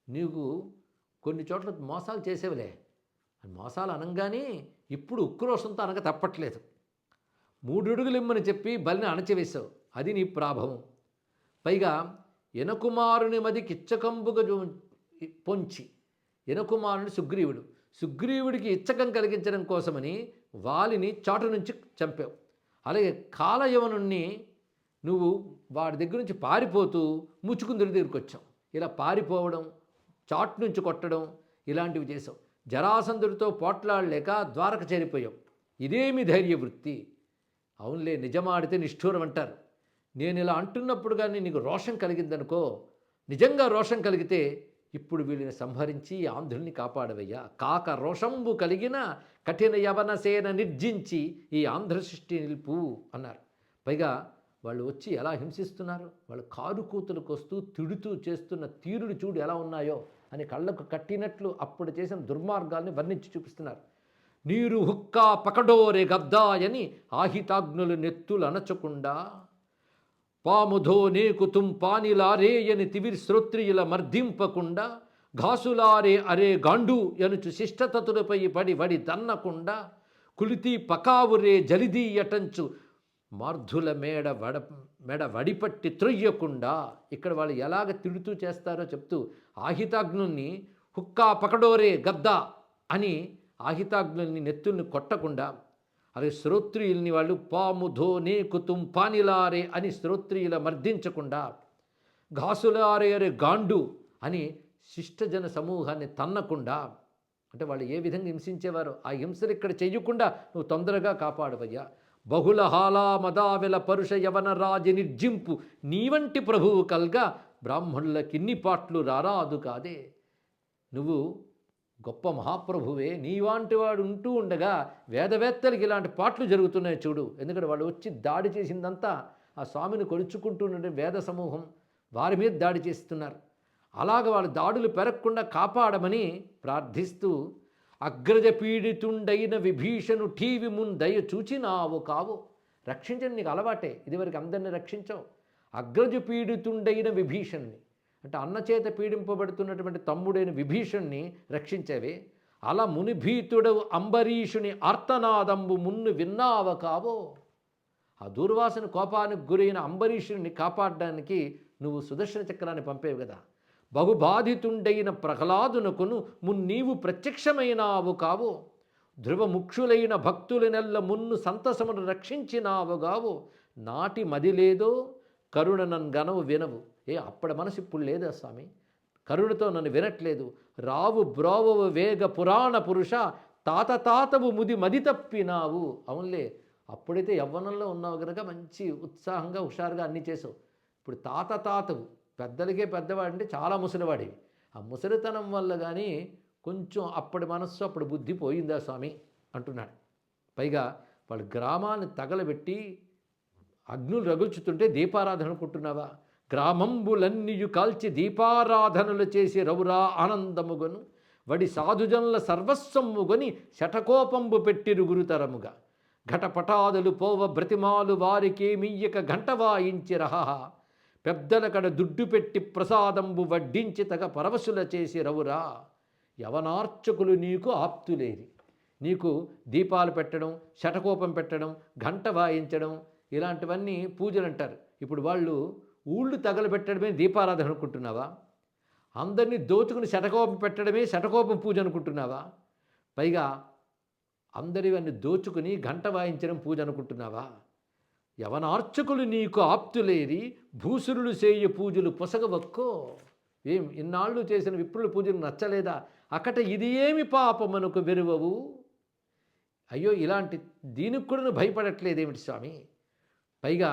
నీకు కొన్ని చోట్ల మోసాలు చేసేవలే, మోసాలు అనగానే ఇప్పుడు ఉక్రోషంతో అనక తప్పట్లేదు. 3 అడుగులు ఇమ్మని చెప్పి బలిని అణచివేశావు, అది నీ ప్రాభవం. పైగా ఎనకుమారుని మది కిచ్చకంబుగా పొంచి, యనకుమారుడు సుగ్రీవుడికి ఇచ్చకం కలిగించడం కోసమని వాలిని చాటు నుంచి చంపావు. అలాగే కాలయవనుణ్ణి నువ్వు వాడి దగ్గర నుంచి పారిపోతూ ముచ్చుకుందుడి దగ్గరికి వచ్చావు. ఇలా పారిపోవడం, చాటు నుంచి కొట్టడం ఇలాంటివి చేసావు. జరాసంధుడితో పోట్లాడలేక ద్వారక చేరిపోయావు. ఇదేమి ధైర్య వృత్తి? అవునులే, నిజమాడితే నిష్ఠూరం అంటారు. నేను ఇలా అంటున్నప్పుడు కానీ నీకు రోషం కలిగిందనుకో, నిజంగా రోషం కలిగితే ఇప్పుడు వీళ్ళని సంహరించి ఆంధ్రుల్ని కాపాడవయ్యా. కాక రోషంబు కలిగిన కఠిన యవన సేన నిర్జించి ఈ ఆంధ్ర సృష్టి నిలుపు అన్నారు. పైగా వాళ్ళు వచ్చి ఎలా హింసిస్తున్నారు, వాళ్ళు కారు కూతులకు వస్తూ తిడుతూ చేస్తున్న తీరుడు చూడు ఎలా ఉన్నాయో అని కళ్ళకు కట్టినట్లు అప్పుడు చేసిన దుర్మార్గాల్ని వర్ణించి చూపిస్తున్నారు. నీరు హుక్కా పకడోరే గద్దాయని ఆహితాగ్నులు నెత్తులు అనచకుండా పాముధో నేకు తుంపానిలారేయని తివిర్ శ్రోత్రియుల మర్దింపకుండా ఘాసులారే అరే గాండు ఎనుచు శిష్టతతులపై పడి వడి దన్నకుండా కులితి పకావురే జలిదీయటంచు మార్ధుల మెడ వడిపట్టి త్రొయ్యకుండా. ఇక్కడ వాళ్ళు ఎలాగ తిడుతూ చేస్తారో చెప్తూ ఆహితాగ్నుల్ని హుక్కా పకడోరే గద్దా అని ఆహితాగ్నుల్ని నెత్తుల్ని కొట్టకుండా, అలాగే శ్రోత్రియుల్ని వాళ్ళు పాముధో నేకుతుం పానిలారే అని శ్రోత్రియుల మర్దించకుండా, ఘాసులారే అరే గాండు అని శిష్టజన సమూహాన్ని తన్నకుండా, అంటే వాళ్ళు ఏ విధంగా హింసించేవారో ఆ హింసలు ఇక్కడ చెయ్యకుండా నువ్వు తొందరగా కాపాడవయ్యా. బహుళ హాలా మదావెల పరుష యవన రాజి నిర్జింపు నీ వంటి ప్రభువు కల్గా బ్రాహ్మణులకిన్ని పాట్లు రారాదు కాదే. నువ్వు గొప్ప మహాప్రభువే, నీవాంటి వాడు ఉంటూ ఉండగా వేదవేత్తలకి ఇలాంటి పాటలు జరుగుతున్నాయి చూడు. ఎందుకంటే వాళ్ళు వచ్చి దాడి చేసిందంతా ఆ స్వామిని కొలుచుకుంటున్న వేద సమూహం వారి మీద దాడి చేస్తున్నారు. అలాగ వాళ్ళ దాడులు పెరగకుండా కాపాడమని ప్రార్థిస్తూ అగ్రజ పీడితుండైన విభీషణు టీవి ముందయ చూచినావు కావు. రక్షించని నీకు అలవాటే, ఇదివరకు అందరిని రక్షించవు. అగ్రజ పీడితుండైన విభీషణ్ణి అంటే అన్నచేత పీడింపబడుతున్నటువంటి తమ్ముడైన విభీషణ్ణి రక్షించేవే. అలా మునిభీతుడవు అంబరీషుని ఆర్తనాదంబు మున్ను విన్నావ కావో. ఆ దూర్వాసన కోపానికి గురైన అంబరీషుని కాపాడడానికి నువ్వు సుదర్శన చక్రాన్ని పంపేవు కదా. బహుబాధితుండైన ప్రహ్లాదునకును మున్నీవు ప్రత్యక్షమైనావు కావు. ధ్రువముక్షులైన భక్తులనెల్ల మున్ను సంతసమును రక్షించినావు కావు. నాటి మది లేదో కరుణ నన్ను గనవు వినవు. అప్పటి మనసు ఇప్పుడు లేదా స్వామి, కరుణతో నన్ను వినట్లేదు. రావు బ్రోవవు వేగ పురాణ పురుష తాతవు ముది మది తప్పినావు. అవునులే, అప్పుడైతే యవ్వనంలో ఉన్నావు కనుక మంచి ఉత్సాహంగా హుషారుగా అన్నీ చేసావు. ఇప్పుడు తాతవు పెద్దలకే పెద్దవాడంటే చాలా ముసలివాడివి. ఆ ముసలితనం వల్ల కానీ కొంచెం అప్పటి మనస్సు అప్పుడు బుద్ధి పోయిందా స్వామి అంటున్నాడు. పైగా వాళ్ళు గ్రామాన్ని తగలబెట్టి అగ్నులు రగుల్చుతుంటే దీపారాధన అనుకుంటున్నావా? గ్రామంబులన్నీయు కాల్చి దీపారాధనలు చేసి రవురా ఆనందముగను వడి సాధుజనుల సర్వస్వముగని శటకోపంబు పెట్టిరు గురుతరముగా. ఘటపటాదులు పోవ బ్రతిమాలు వారికేమియ్యక గంట వాయించి రహ పెద్దల కడ దుడ్డు పెట్టి ప్రసాదంబు వడ్డించి తగ పరవశుల చేసి రవురా. యవనార్చకులు నీకు ఆప్తులేరి. నీకు దీపాలు పెట్టడం, శటకోపం పెట్టడం, గంట వాయించడం ఇలాంటివన్నీ పూజలు అంటారు. ఇప్పుడు వాళ్ళు ఊళ్ళు తగలబెట్టడమే దీపారాధన అనుకుంటున్నావా? అందరినీ దోచుకుని శటకోపం పెట్టడమే శటకోపం పూజ అనుకుంటున్నావా? పైగా అందరివన్నీ దోచుకుని గంట వాయించడం పూజ అనుకుంటున్నావా? యవనార్చకులు నీకు ఆప్తులేరి భూసురులు చేయ పూజలు పొసగవక్కో. ఇన్నాళ్ళు చేసిన విప్రుల పూజలు నచ్చలేదా? అకట ఇది ఏమి పాపమనుకు వెరువవు. అయ్యో, ఇలాంటి దీనికి కూడా భయపడట్లేదేమిటి స్వామి? పైగా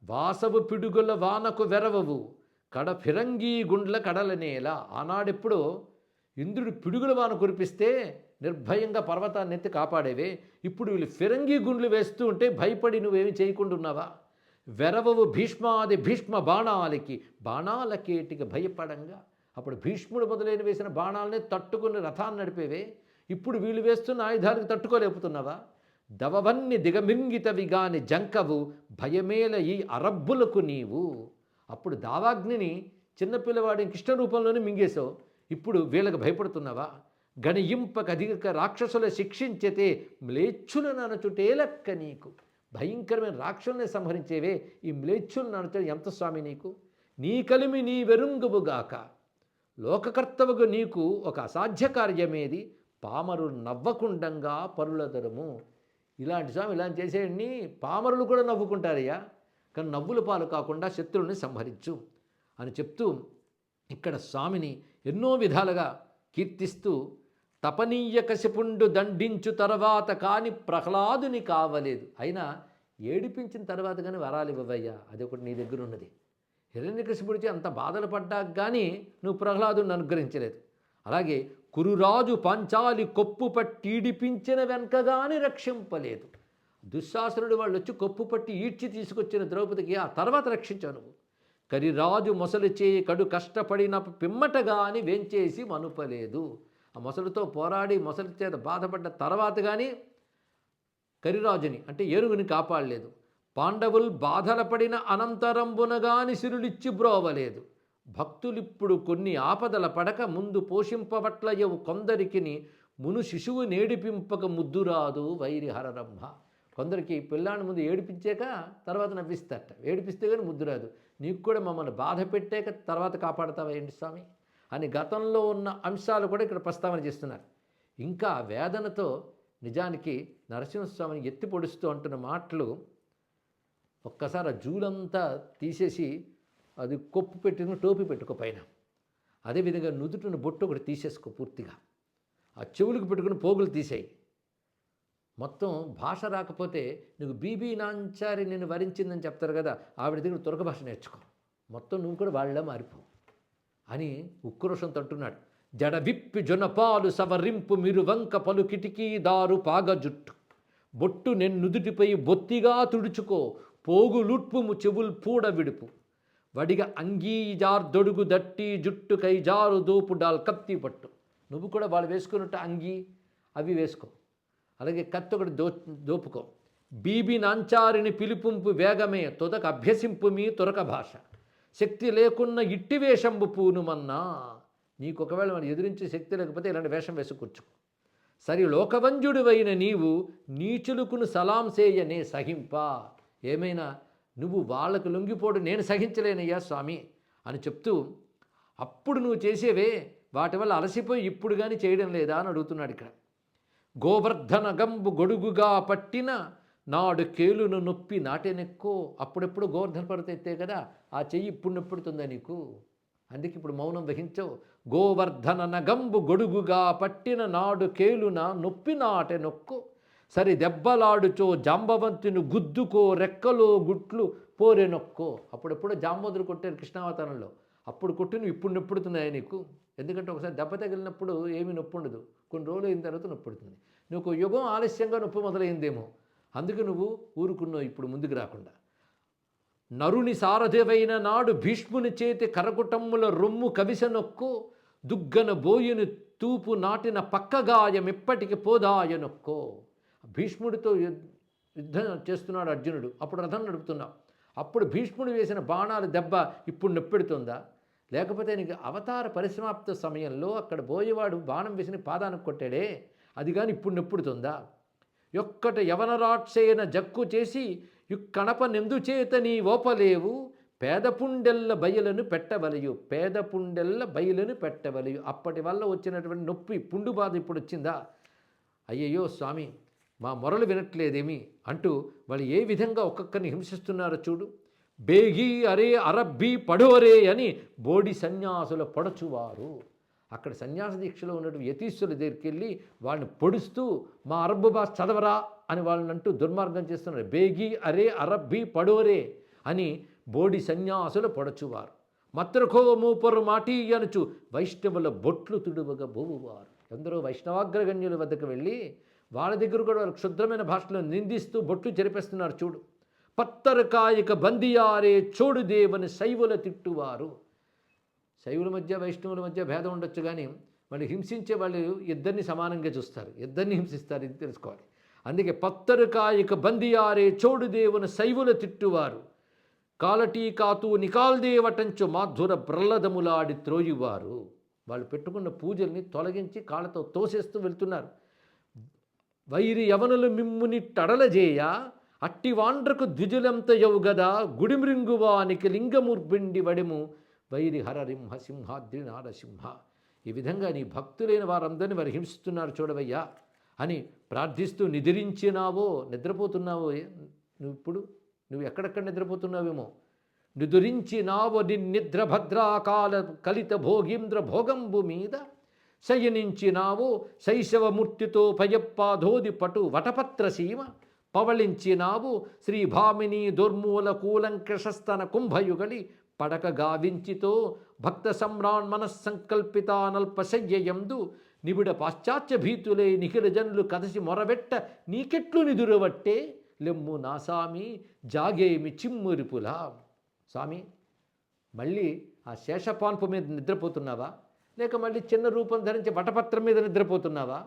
వాసవు పిడుగుల వానకు వెరవవు కడ ఫిరంగీ గుండ్ల కడలనేల. ఆనాడెప్పుడో ఇంద్రుడు పిడుగుల వాన కురిపిస్తే నిర్భయంగా పర్వతాన్ని ఎత్తి కాపాడేవే. ఇప్పుడు వీళ్ళు ఫిరంగి గుండ్లు వేస్తూ ఉంటే భయపడి నువ్వేమి చేయకుండా ఉన్నావా? వెరవవు భీష్మాది భీష్మ బాణాలకేటికి భయపడంగా. అప్పుడు భీష్ముడు మొదలైన వేసిన బాణాలనే తట్టుకుని రథాన్ని నడిపేవే. ఇప్పుడు వీళ్ళు వేస్తున్న ఆయుధాలకు తట్టుకోలేపుతున్నావా? దవవన్ని దిగమింగితవి గాని జంకవు భయమేల ఈ అరబ్బులకు నీవు. అప్పుడు దావాగ్నిని చిన్నపిల్లవాడి కృష్ణ రూపంలోనే మింగేశావు. ఇప్పుడు వీళ్ళకి భయపడుతున్నావా? గణింపక అధిక రాక్షసుల శిక్షించితే మ్లేచ్ఛులను అనచుటేలక్క నీకు. భయంకరమైన రాక్షసుల్ని సంహరించేవే ఈ మ్లేచ్ఛులను అనచడం ఎంత స్వామి నీకు? నీ కలిమి నీ వెరుంగువుగాక లోకకర్తవుగా నీకు ఒక అసాధ్య కార్యమేది, పామరులు నవ్వకుండంగా పరులదరము. ఇలాంటి స్వామి ఇలా చేసేయండి, పామరులు కూడా నవ్వుకుంటారయ్యా, కానీ నవ్వుల పాలు కాకుండా శత్రువుని సంహరించు అని చెప్తూ ఇక్కడ స్వామిని ఎన్నో విధాలుగా కీర్తిస్తూ, తపనీయ కశపుండు దండించు తర్వాత కాని ప్రహ్లాదుని కావలేదు, అయినా ఏడిపించిన తర్వాత కానీ వరాలు ఇవ్వవయ్యా, అది ఒకటి నీ దగ్గర ఉన్నది. హిరణ్యకశిపుడిచి అంత బాధలు పడ్డాక కానీ నువ్వు ప్రహ్లాదుని అనుగ్రహించలేదు. అలాగే కురురాజు పాంచాలి కొప్పు పట్టీడిపించిన వెనకగాని రక్షింపలేదు. దుశ్శాసనుడు వాళ్ళు వచ్చి కొప్పు పట్టి ఈడ్చి తీసుకొచ్చిన ద్రౌపదికి ఆ తర్వాత రక్షించావు నువ్వు. కరిరాజు మొసలు చేయి కడు కష్టపడిన పిమ్మటగాని వెంచేసి మనుపలేదు. ఆ మొసలుతో పోరాడి మొసలి చేత బాధపడ్డ తర్వాత కానీ కరిరాజుని అంటే ఏనుగుని కాపాడలేదు. పాండవులు బాధల పడిన అనంతరంబునగాని సిరులిచ్చి బ్రోవలేదు. భక్తులిప్పుడు కొన్ని ఆపదల పడక ముందు పోషింపబట్లయవు కొందరికిని మును శిశువు నేడిపింపక ముద్దురాదు వైరిహరరంభ. కొందరికి పిల్లాన్ని ముందు ఏడిపించాక తర్వాత నవ్విస్తారట, ఏడిపిస్తే కానీ ముద్దురాదు. నీకు కూడా మమ్మల్ని బాధ పెట్టాక తర్వాత కాపాడతావా ఏంటి స్వామి అని గతంలో ఉన్న అంశాలు కూడా ఇక్కడ ప్రస్తావన చేస్తున్నారు. ఇంకా వేదనతో నిజానికి నరసింహస్వామిని ఎత్తి పొడుస్తూ అంటున్న మాటలు, ఒక్కసారి ఆ జూలంతా తీసేసి అది కొప్పు పెట్టిన టోపీ పెట్టుకో పైన, అదేవిధంగా నుదుటిన బొట్టు ఒకటి తీసేసుకో పూర్తిగా, ఆ చెవులకు పెట్టుకుని పోగులు తీసేయి. మొత్తం భాష రాకపోతే నీకు బీబీ నాంచారి నిన్ను వరించిందని చెప్తారు కదా, ఆవిడ దగ్గర తురక భాష నేర్చుకో, మొత్తం నువ్వు కూడా వాళ్ళ మారిపో అని ఉక్రోషంతో అంటున్నాడు. జడ విప్పి జొనపాలు సవరింపు మీరు వంక పలు కిటికీ దారు పాగ జుట్టు బొట్టు నెన్నుదుటిపై బొత్తిగా తుడుచుకో పోగులుట్పుము చెవుల్ పూడ విడుపు వడిగ అంగీజార్దొడుగు దట్టి జుట్టు కైజారు దోపు డాల్ కత్తి పట్టు. నువ్వు కూడా వాళ్ళు వేసుకున్నట్టు అంగీ అవి వేసుకో, అలాగే కత్తి ఒకటి దోపుకో. బీబీ నాంచారిని పిలుపుంపు వేగమే తొదక అభ్యసింపు మీ తొరక భాష శక్తి లేకున్న ఇట్టి వేషంబు పూనుమన్నా. నీకు ఒకవేళ మరి ఎదిరించే శక్తి లేకపోతే ఇలాంటి వేషం వేసి కూర్చుకో. సరి లోకవంజుడివైన నీవు నీచులుకును సలాం సేయనే సహింప. ఏమైనా నువ్వు వాళ్ళకు లొంగిపోడు నేను సహించలేనయ్యా స్వామి అని చెప్తూ, అప్పుడు నువ్వు చేసేవే వాటి వల్ల అలసిపోయి ఇప్పుడు కానీ చేయడం లేదా అని అడుగుతున్నాడు ఇక్కడ. గోవర్ధన గంబు గొడుగుగా పట్టిన నాడు కేలును నొప్పి నాటెనెక్కో. అప్పుడెప్పుడు గోవర్ధన పడితే ఎత్తే కదా, ఆ చెయ్యి ఇప్పుడు నొప్పుడుతుందా నీకు, అందుకే ఇప్పుడు మౌనం వహించవు. గోవర్ధన నగంబు గొడుగుగా పట్టిన నాడు కేలున నొప్పి నాటె నొక్కు సరి దెబ్బలాడుచో జాంబవంతుని గుద్దుకో రెక్కలో గుట్లు పోరే నొక్కో. అప్పుడెప్పుడు జాంబవంతుడు కొట్టారు కృష్ణావతారంలో, అప్పుడు కొట్టిన ఇప్పుడు నొప్పుడుతున్నాయి నీకు. ఎందుకంటే ఒకసారి దెబ్బ తగిలినప్పుడు ఏమీ నొప్పి ఉండదు, కొన్ని రోజులు అయిన తర్వాత నొప్పుడుతుంది. నువ్వు యుగం ఆలస్యంగా నొప్పి మొదలైందేమో, అందుకే నువ్వు ఊరుకున్నావు ఇప్పుడు ముందుకు రాకుండా. నరుని సారథివైన నాడు భీష్ముని చేతి కరకుటమ్ముల రొమ్ము కవిస నొక్కు దుగ్గన బోయుని తూపు నాటిన పక్కగాయం ఇప్పటికి పోదాయ నొక్కో. భీష్ముడితో యుద్ధం చేస్తున్నాడు అర్జునుడు, అప్పుడు రథం నడుపుతున్నావు, అప్పుడు భీష్ముడు వేసిన బాణాలు దెబ్బ ఇప్పుడు నొప్పెడుతుందా? లేకపోతే నీకు అవతార పరిసమాప్త సమయంలో అక్కడ బోయేవాడు బాణం వేసిన పాదానికి కొట్టాడే, అది కానీ ఇప్పుడు నొప్పుడుతుందా? యొక్కట యవనరాక్షేన జక్కు చేసి యుక్కణప నెందుచేత నీ ఓపలేవు పేదపుండెల్ల బయలను పెట్టవలయు. పేదపుండెల్ల బయలను పెట్టవలయు. అప్పటి వల్ల వచ్చినటువంటి నొప్పి పుండు బాధ ఇప్పుడు వచ్చిందా? అయ్యయ్యో స్వామి మా మొరలు వినట్లేదేమి అంటూ వాళ్ళు ఏ విధంగా ఒక్కొక్కరిని హింసిస్తున్నారో చూడు. బేగి అరే అరబ్బీ పడోరే అని బోడి సన్యాసుల పొడచువారు. అక్కడ సన్యాస దీక్షలో ఉన్నటువంటి యతీశ్వరుల దగ్గరికి వెళ్ళి వాళ్ళని పొడుస్తూ మా అరబ్బు భాష చదవరా అని వాళ్ళని అంటూ దుర్మార్గం చేస్తున్నారు. బేగి అరే అరబ్బీ పడోరే అని బోడి సన్యాసుల పొడచువారు. మత్రకో మూపరు మాటీ అనుచు వైష్ణవుల బొట్లు తుడువగా బోవువారు. ఎందరో వైష్ణవాగ్రగణ్యుల వద్దకు వెళ్ళి వాళ్ళ దగ్గర కూడా వాళ్ళు క్షుద్రమైన భాషలో నిందిస్తూ బొట్లు చెరిపేస్తున్నారు చూడు. పత్తరకాయక బందియారే చోడు దేవుని శైవుల తిట్టువారు. శైవుల మధ్య వైష్ణవుల మధ్య భేదం ఉండొచ్చు, కానీ వాళ్ళు హింసించే వాళ్ళు ఇద్దరిని సమానంగా చూస్తారు, ఇద్దరిని హింసిస్తారు, ఇది తెలుసుకోవాలి. అందుకే పత్తరకాయక బందియారే చోడు దేవుని శైవుల తిట్టువారు కాలటీ కాతూ నికాల్దేవటంచు మాధుర ప్రహ్లదములాడి త్రోయువారు. వాళ్ళు పెట్టుకున్న పూజల్ని తొలగించి కాళ్ళతో తోసేస్తూ వెళ్తున్నారు. వైరి యవనులు మిమ్ముని టడలజేయ అట్టివాండ్రకు ద్విజులంత యవు గదా గుడిమృంగువానికి లింగముర్బిండి వడిము వైరి హరరింహ సింహాద్రి నారసింహ. ఈ విధంగా నీ భక్తులైన వారందరినీ వారు హింసిస్తున్నారు చూడవయ్యా అని ప్రార్థిస్తూ నిద్రించినావో, నిద్రపోతున్నావో నువ్వు ఎక్కడెక్కడ నిద్రపోతున్నావేమో, నిదురించినావో నిద్ర భద్రాకాల కలిత భోగీంద్ర భోగంబు మీద శయనించినావో శైశవమూర్తితో పయప్పాధోది పటు వటపత్ర సీమ పవళించినావు శ్రీభామిని దుర్మూల కూలంకషస్తన కుంభయుగలి పడక గావించితో భక్త సమ్రాన్ మనస్సంకల్పితానల్పశయ్యయందు నిబిడ పాశ్చాత్య భీతులే నిఖిల జనులు కదసి మొరబెట్ట నీకెట్లు నిదురవట్టే లెమ్ము నా సామి జాగేమి చిమ్మురిపులా. స్వామి, మళ్ళీ ఆ శేషపాన్పు మీద నిద్రపోతున్నావా, లేక మళ్ళీ చిన్న రూపం ధరించి వటపత్రం మీద నిద్రపోతున్నావా,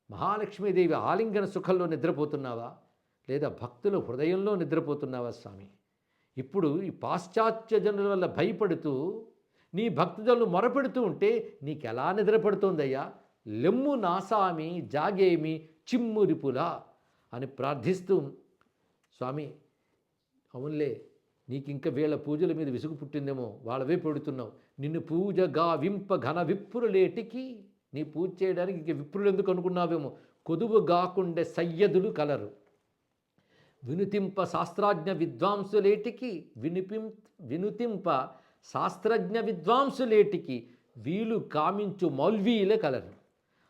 మహాలక్ష్మీదేవి ఆలింగన సుఖంలో నిద్రపోతున్నావా, లేదా భక్తుల హృదయంలో నిద్రపోతున్నావా స్వామి? ఇప్పుడు ఈ పాశ్చాత్య జనుల వల్ల భయపడుతూ నీ భక్తులను మొరపెడుతూ ఉంటే నీకెలా నిద్రపడుతోందయ్యా? లెమ్ము నాసామి జాగేమి చిమ్మురిపులా అని ప్రార్థిస్తూ, స్వామి అవునులే, నీకు ఇంకా వీళ్ళ పూజల మీద విసుగు పుట్టిందేమో, వాళ్ళవే పెడుతున్నావు. నిన్ను పూజగా వింప ఘన విప్పురులేటికి, నీ పూజ చేయడానికి ఇంక విప్రులు ఎందుకు అనుకున్నావేమో, కొదువు గాకుండే సయ్యదులు కలరు. వినుతింప శాస్త్రాజ్ఞ విద్వాంసులేటికి, వినుతింప శాస్త్రజ్ఞ విద్వాంసులేటికి వీలు కామించు మౌల్వీలే కలరు.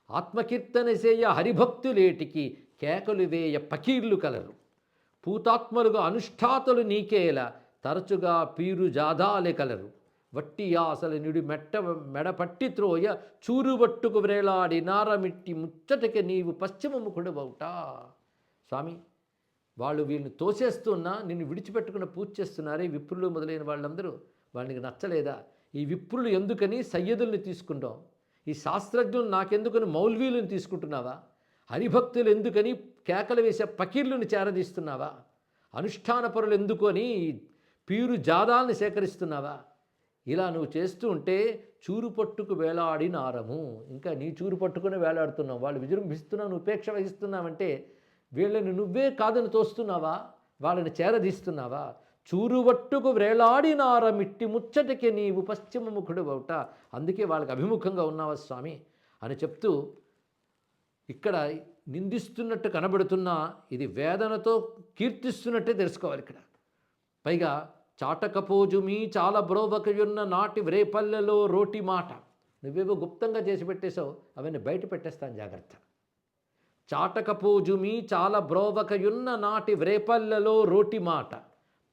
ఆత్మకీర్తన చేయ హరిభక్తులేటికి కేకలు వేయ పకీర్లు కలరు. పూతాత్మలుగా అనుష్ఠాతులు నీకేలా తరచుగా పీరు జాదాలే కలరు. వట్టి ఆసల నిడు మెడపట్టి త్రోయ చూరుబట్టుకు వ్రేలాడి నారమిట్టి ముచ్చటకి నీవు పశ్చిమముఖుడు బౌటా. స్వామి, వాళ్ళు వీళ్ళని తోసేస్తున్నా నిన్ను విడిచిపెట్టుకున్న పూజ చేస్తున్నారే విప్రులు మొదలైన వాళ్ళందరూ, వాళ్ళకి నచ్చలేదా? ఈ విప్రులు ఎందుకని సయ్యదుల్ని తీసుకుంటాం, ఈ శాస్త్రజ్ఞులు నాకెందుకని మౌల్వీలను తీసుకుంటున్నావా, హరిభక్తులు ఎందుకని కేకలు వేసే పకీర్లను చేరదీస్తున్నావా, అనుష్ఠాన పరులు ఎందుకని పీరు జాదాల్ని సేకరిస్తున్నావా? ఇలా నువ్వు చేస్తూ ఉంటే చూరు పట్టుకు వేలాడి నారము, ఇంకా నీ చూరు పట్టుకుని వేలాడుతున్నావు. వాళ్ళు విజృంభిస్తున్నావు, నువ్వు ఉపేక్ష వహిస్తున్నావంటే వీళ్ళని నువ్వే కాదని తోస్తున్నావా, వాళ్ళని చేరదీస్తున్నావా? చూరువట్టుకు వ్రేలాడి నారమిట్టి ముచ్చటికి నీవు పశ్చిమముఖుడు అవుట, అందుకే వాళ్ళకి అభిముఖంగా ఉన్నావా స్వామి అని చెప్తూ, ఇక్కడ నిందిస్తున్నట్టు కనబడుతున్నా ఇది వేదనతో కీర్తిస్తున్నట్టే తెలుసుకోవాలి. ఇక్కడ పైగా చాటకపోజుమీ చాలా బ్రోవకయున్న నాటి వ్రేపల్లెలో రోటి మాట, నువ్వేవో గుప్తంగా చేసి పెట్టేశావు, అవన్నీ బయట పెట్టేస్తాను జాగ్రత్త. చాటకపోజుమీ చాలా బ్రోవకయున్న నాటి వ్రేపల్లెలో రోటి మాట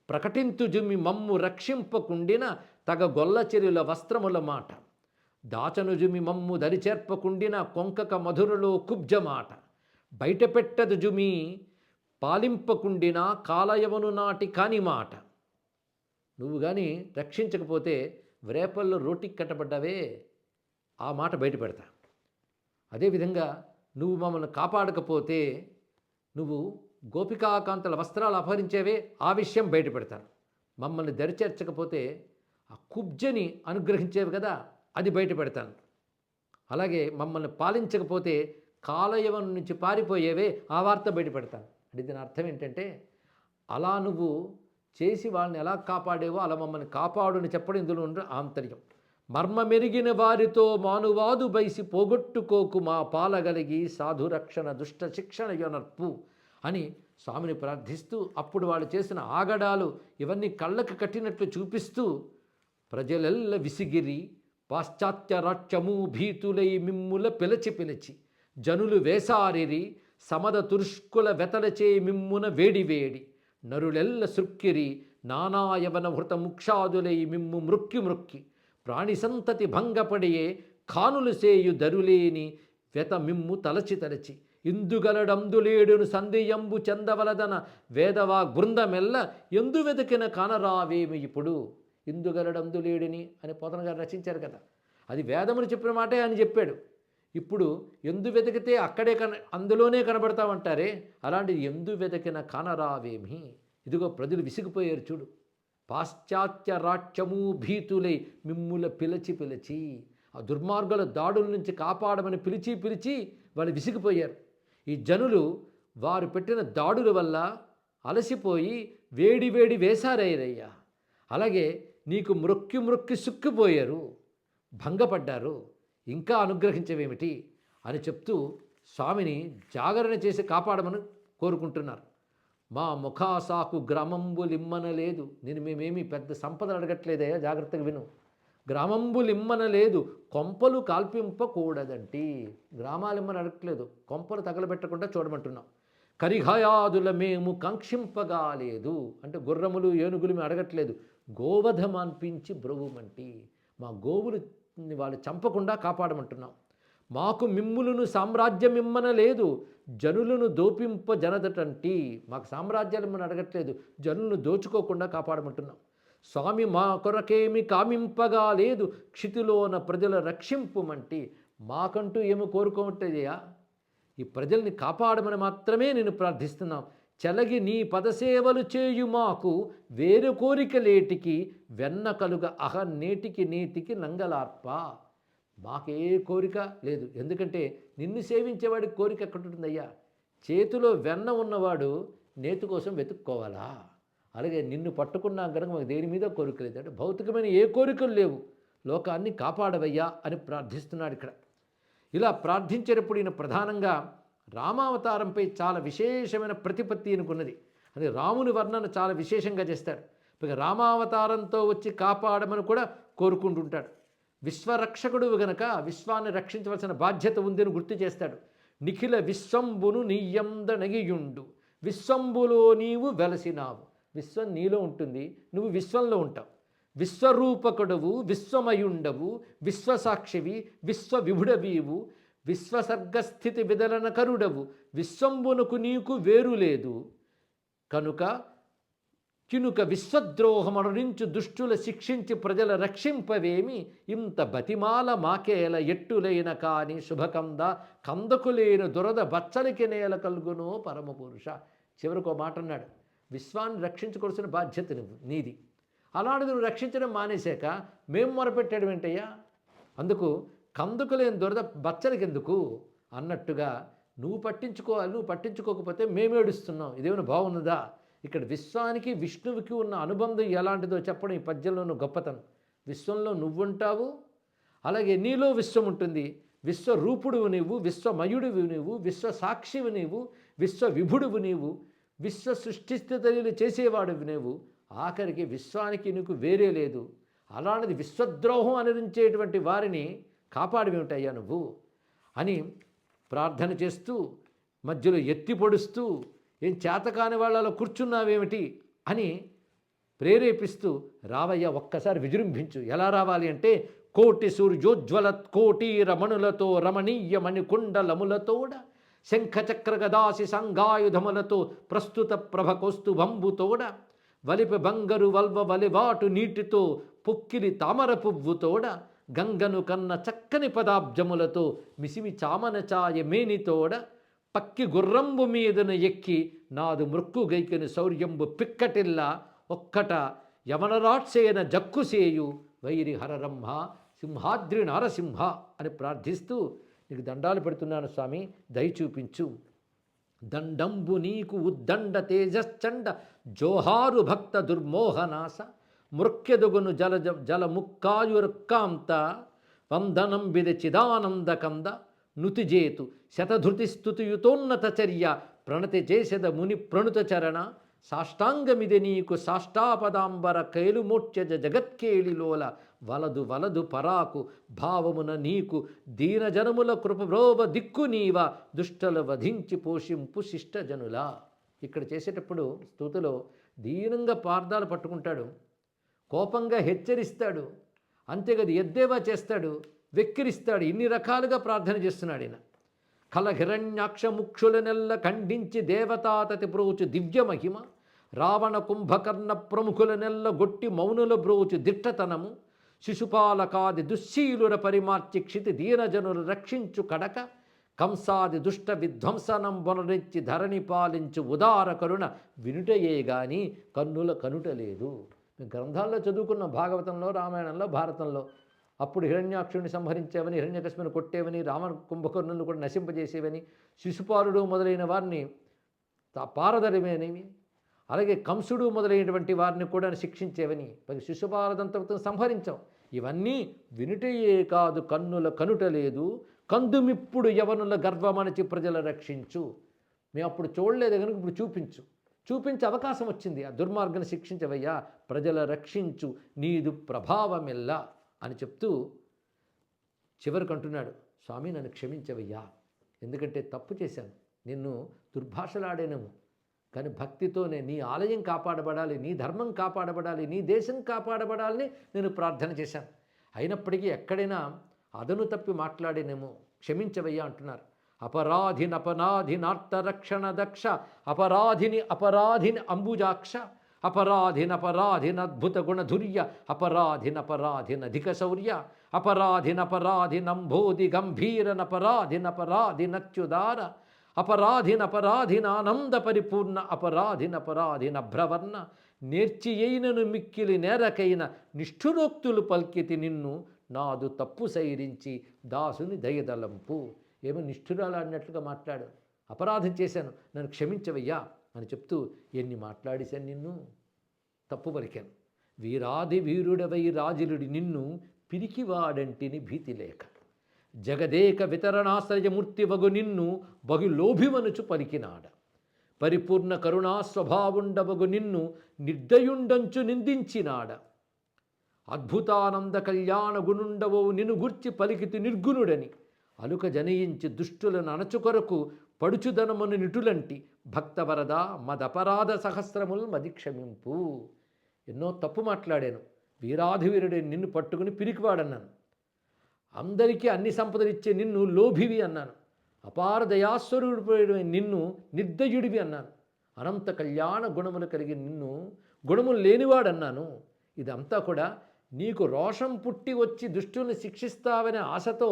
ప్రకటింతుజుమి మమ్ము రక్షింపకుండిన తగ గొల్లచెరుల వస్త్రముల మాట దాచనుజుమి మమ్ము దరిచేర్పకుండిన కొంకక మధురలో కుబ్జమాట బయటపెట్టదు జుమి పాలింపకుండిన కాలయవను నాటి కాని మాట. నువ్వు కానీ రక్షించకపోతే వ్రేపల్లో రోటికి కట్టబడ్డావే, ఆ మాట బయట పెడతా. అదేవిధంగా నువ్వు మమ్మల్ని కాపాడకపోతే, నువ్వు గోపికాకాంతల వస్త్రాలు అపహరించేవే, ఆ విషయం బయట పెడతాను. మమ్మల్ని దరిచేర్చకపోతే ఆ కుబ్జని అనుగ్రహించేవి కదా, అది బయట పెడతాను. అలాగే మమ్మల్ని పాలించకపోతే కాలయవం నుంచి పారిపోయేవే, ఆ వార్త బయట పెడతాను. అంటే దీని అర్థం ఏంటంటే, అలా నువ్వు చేసి వాళ్ళని ఎలా కాపాడేవో అలా మమ్మల్ని కాపాడు అని చెప్పడం ఇందులో ఉన్న ఆంతర్యం. మర్మ మెరిగిన వారితో మానువాదు బైసి పోగొట్టుకోకు మా పాలగలిగి సాధురక్షణ దుష్ట శిక్షణ యొనర్పు అని స్వామిని ప్రార్థిస్తూ, అప్పుడు వాళ్ళు చేసిన ఆగడాలు ఇవన్నీ కళ్ళకు కట్టినట్లు చూపిస్తూ, ప్రజలెల్ల విసిగిరి పాశ్చాత్య రాజ్యము భీతులై మిమ్ముల పిలచి జనులు వేసారిరి సమద తురుష్కుల వెతలచే మిమ్మున వేడి నరులెల్ల సృక్కిరి నానాయవన హృత ముక్షాదులై మిమ్ము మృక్కి ప్రాణి సంతతి భంగపడియే కానులు సేయు దరులేని వెత మిమ్ము తలచి ఇందుగలడందులేడును సందేయంబు చెందవలదన వేదవా బృందమెల్ల ఎందు వెదకిన కానరావేమి ఇప్పుడు. ఇందుగలడందులేడిని అని పోతన గారు రచించారు కదా, అది వేదములు చెప్పిన మాటే అని చెప్పాడు. ఇప్పుడు ఎందు వెతికితే అక్కడే అందులోనే కనబడతామంటారే, అలాంటి ఎందు వెతికిన కానరావేమి. ఇదిగో ప్రజలు విసిగిపోయారు చూడు. పాశ్చాత్య రాజ్యము భీతులై మిమ్ముల పిలిచి ఆ దుర్మార్గుల దాడుల నుంచి కాపాడమని పిలిచి వాళ్ళు విసిగిపోయారు. ఈ జనులు వారు పెట్టిన దాడుల వల్ల అలసిపోయి వేడి వేసారయ్యా. అలాగే నీకు మ్రొక్కి మ్రొక్కి సుక్కిపోయారు, భంగపడ్డారు, ఇంకా అనుగ్రహించవేమిటి అని చెప్తూ స్వామిని జాగరణ చేసి కాపాడమని కోరుకుంటున్నారు. మా ముఖాసాకు గ్రామంబులిమ్మనలేదు. నేను మేమేమి పెద్ద సంపద అడగట్లేదయ్యా, జాగ్రత్తగా విను. గ్రామంబులిమ్మనలేదు, కొంపలు కాల్పింపకూడదంటి. గ్రామాలిమ్మని అడగట్లేదు, కొంపలు తగలబెట్టకుండా చూడమంటున్నాం. కరిహయాదుల మేము కాంక్షింపగాలేదు అంటే గుర్రములు ఏనుగులు మేము అడగట్లేదు, గోవధమనిపించి బ్రవుమంటి, మా గోవులు వాళ్ళు చంపకుండా కాపాడమంటున్నాం. మాకు మిమ్ములను సామ్రాజ్యమిమ్మన లేదు, జనులను దోపింప జనదటంటి. మాకు సామ్రాజ్యాలు మనం అడగట్లేదు, జనులను దోచుకోకుండా కాపాడమంటున్నాం. స్వామి మా కొరకేమి కామింపగా లేదు, క్షితిలోన ప్రజల రక్షింపుమంటి. మాకంటూ ఏమి కోరుకోవట్లేదయ్యా, ఈ ప్రజల్ని కాపాడమని మాత్రమే నేను ప్రార్థిస్తున్నాం. చెలగి నీ పదసేవలు చేయు మాకు వేరు కోరికలేటికి, వెన్న కలుగ నేటికి నేటికి నంగలార్ప. మాకే కోరిక లేదు, ఎందుకంటే నిన్ను సేవించేవాడికి కోరిక ఎక్కడుంటుందయ్యా? చేతిలో వెన్న ఉన్నవాడు నేతి కోసం వెతుక్కోవాలా? అలాగే నిన్ను పట్టుకున్నాం కనుక మాకు దేని మీద కోరిక లేదు, అంటే భౌతికమైన ఏ కోరికలు లేవు, లోకాన్ని కాపాడవయ్యా అని ప్రార్థిస్తున్నాడు ఇక్కడ. ఇలా ప్రార్థించేటప్పుడు ఈయన ప్రధానంగా రామావతారంపై చాలా విశేషమైన ప్రతిపత్తి అనుకున్నది. అది రాముని వర్ణన చాలా విశేషంగా చేస్తాడు. ఇక రామావతారంతో వచ్చి కాపాడమని కూడా కోరుకుంటుంటాడు. విశ్వరక్షకుడు గనక విశ్వాన్ని రక్షించవలసిన బాధ్యత ఉందని గుర్తు చేస్తాడు. నిఖిల విశ్వంబును నీయంద నగియుండు, విశ్వంబులో నీవు వెలసినావు. విశ్వం నీలో ఉంటుంది, నువ్వు విశ్వంలో ఉంటావు. విశ్వరూపకుడవు, విశ్వమయుండవు, విశ్వసాక్షివి, విశ్వవిభుడవీవు, విశ్వసర్గస్థితి విదలన కరుడవు, విశ్వంబునకు నీకు వేరు లేదు కనుక కినుక విశ్వద్రోహమరణించు దుష్టుల శిక్షించి ప్రజల రక్షింపవేమి, ఇంత బతిమాల మాకేల ఎట్టులైన కాని శుభకంద, కందకులేని దురద బచ్చలికి నేల కలుగునో పరమపురుష. చివరికి ఒక మాట అన్నాడు, విశ్వాన్ని రక్షించుకోవాల్సిన బాధ్యత నీది, అలాంటిది నువ్వు రక్షించడం మానేశాక మేము మొరపెట్టాడు ఏంటయ్యా? అందుకు కందుకు లేని దురద బచ్చలకెందుకు అన్నట్టుగా నువ్వు పట్టించుకోవాలి, నువ్వు పట్టించుకోకపోతే మేము ఏడుస్తున్నాం. ఇదేమైనా బాగున్నదా? ఇక్కడ విశ్వానికి విష్ణువుకి ఉన్న అనుబంధం ఎలాంటిదో చెప్పడం ఈ పద్యంలోనూ గొప్పతనం. విశ్వంలో నువ్వుంటావు, అలాగే నీలో విశ్వం ఉంటుంది. విశ్వరూపుడువు నీవు, విశ్వమయుడివి నీవు, విశ్వసాక్షివి నీవు, విశ్వవిభుడువు నీవు, విశ్వ సృష్టిస్థితులు చేసేవాడువి నీవు. ఆఖరికి విశ్వానికి నీకు వేరే లేదు. అలాంటిది విశ్వద్రోహం అనురించేటువంటి వారిని కాపాడమేమిటయ్యా నువ్వు అని ప్రార్థన చేస్తూ మధ్యలో ఎత్తి పొడుస్తూ ఏం చేతకాని వాళ్ళలో కూర్చున్నావేమిటి అని ప్రేరేపిస్తూ రావయ్య ఒక్కసారి విజృంభించు. ఎలా రావాలి అంటే కోటి సూర్యోజ్వల కోటి రమణులతో రమణీయ మణికుండలములతోడ శంఖచక్ర గదాసి సంగాయుధములతో ప్రస్తుత ప్రభకోస్తుభంబుతోడ వలిపి బంగరు వల్వ వలివాటు నీటితో పొక్కిలి తామర పువ్వుతోడ గంగను కన్న చక్కని పదాబ్జములతో మిసిమి చామన చాయ మేనితోడ పక్కి గుర్రంబు మీదను ఎక్కి నాదు మృక్కు గైకెను శౌర్యంబు పిక్కటిల్ల ఒక్కట యవనరాట్సేన జక్కుసేయు వైరి హరరంహ సింహాద్రి నారసింహ అని ప్రార్థిస్తూ నీకు దండాలు పెడుతున్నాను స్వామి, దయ చూపించు. దండంబు నీకు ఉద్దండ తేజశ్చండ జోహారు భక్త దుర్మోహనాశ మృక్కెదుగును జలముక్కాయురుక్కాంత వందనం బిద చిదానంద కంద నుతిజేతు శతధృతి స్తుతియుతోన్నత చర్య ప్రణతి చేసెద ముని ప్రణుత చరణ సాష్టాంగమిది నీకు సాష్టాపదాంబర కైలుమోక్షజ జగత్కేళిలోల వలదు వలదు పరాకు భావమున నీకు దీనజనముల కృపబ్రోవ దిక్కు నీవ దుష్టల వధించి పోషింపు శిష్టజనులా. ఇక్కడ చేసేటప్పుడు స్తుతిలో దీనంగా పార్థాలు పట్టుకుంటాడు, కోపంగా హెచ్చరిస్తాడు, అంతేకాదు ఎద్దేవా చేస్తాడు, వెక్కిరిస్తాడు. ఇన్ని రకాలుగా ప్రార్థన చేస్తున్నాడు ఈయన. కల హిరణ్యాక్ష ముక్షులనెల్ల ఖండించి దేవతాతతి ప్రోచు దివ్య మహిమ, రావణ కుంభకర్ణ ప్రముఖులనెల్ల గొట్టి మౌనుల బ్రోచు దిట్టతనము, శిశుపాలకాది దుశ్శీలుర పరిమార్చి క్షితి దీనజనులు రక్షించు కడక, కంసాది దుష్ట విధ్వంసనం బొనరించి ధరణి పాలించు ఉదార కరుణ వినుటయే గాని కన్నుల కనుట లేదు. గ్రంథాల్లో చదువుకున్న భాగవతంలో, రామాయణంలో, భారతంలో అప్పుడు హిరణ్యాక్షుడిని సంహరించేవని, హిరణ్యకశిపుని కొట్టేవని, రావణ కుంభకర్ణులను కూడా నశింపజేసేవని, శిశుపాలుడు మొదలైన వారిని పారదరివేనేమి, అలాగే కంసుడు మొదలైనటువంటి వారిని కూడా శిక్షించేవని, పది శిశుపాలదంతతో సంహరించావు. ఇవన్నీ వినుటయే కాదు కన్నుల కనుట లేదు, కందుమిప్పుడు యవనుల గర్వమణచి ప్రజల రక్షించు. మేము అప్పుడు చూడలేదు కనుక ఇప్పుడు చూపించే అవకాశం వచ్చింది. ఆ దుర్మార్గను శిక్షించవయ్యా, ప్రజల రక్షించు, నీదు ప్రభావమెల్లా అని చెప్తూ చివరికి అంటున్నాడు, స్వామి నన్ను క్షమించవయ్యా, ఎందుకంటే తప్పు చేశాను, నిన్ను దుర్భాషలాడేనేమో, కానీ భక్తితోనే నీ ఆలయం కాపాడబడాలి, నీ ధర్మం కాపాడబడాలి, నీ దేశం కాపాడబడాలని నేను ప్రార్థన చేశాను. అయినప్పటికీ ఎక్కడైనా అదను తప్పి మాట్లాడేనేమో, క్షమించవయ్యా అంటున్నారు. అపరాధినపనాధి నార్తరక్షణ దక్ష, అపరాధిని అంబుజాక్ష, అపరాధినద్భుత గుణధుర్య, అధిక శౌర్య, అపరాధినంబోధి గంభీరనపరాధినత్యుదార, అపరాధినానంద పరిపూర్ణ, అపరాధినభ్రవర్ణ, నేర్చియైనను మిక్కిలి నేరకైన నిష్ఠురోక్తులు పల్కితి నిన్ను, నాదు తప్పు సైరించి దాసుని దయదలంపు. ఏమో నిష్ఠురాలాడినట్లుగా మాట్లాడు, అపరాధం చేశాను, నన్ను క్షమించవయ్యా అని చెప్తూ ఎన్ని మాట్లాడేశాను, నిన్ను తప్పు పలికాను. వీరాది వీరుడవై రాజులుడి నిన్ను పిరికివాడంటిని భీతి లేక, జగదేక వితరణాశ్రయమూర్తి వగు నిన్ను బహులోభివనుచు పలికినాడ, పరిపూర్ణ కరుణా స్వభావుండవగు నిన్ను నిర్దయుండంచు నిందించినాడ, అద్భుతానంద కళ్యాణ గుణుండవో నిన్ను గుర్చి పలికితి నిర్గుణుడని, అలుక జనయించి దుష్టులను అణచుకొరకు పడుచుదనమును నిటులంటి, భక్తవరద మదపరాధ సహస్రముల్ మది క్షమింపు. ఎన్నో తప్పు మాట్లాడాను, వీరాధివీరుడే నిన్ను పట్టుకుని పిరికివాడన్నాను, అందరికీ అన్ని సంపదలు ఇచ్చే నిన్ను లోభివి అన్నాను, అపార దయాస్వరూపుడైన నిన్ను నిర్దయుడివి అన్నాను, అనంత కళ్యాణ గుణములు కలిగి నిన్ను గుణములు లేనివాడన్నాను. ఇదంతా కూడా నీకు రోషం పుట్టి వచ్చి దుష్టుల్ని శిక్షిస్తావనే ఆశతో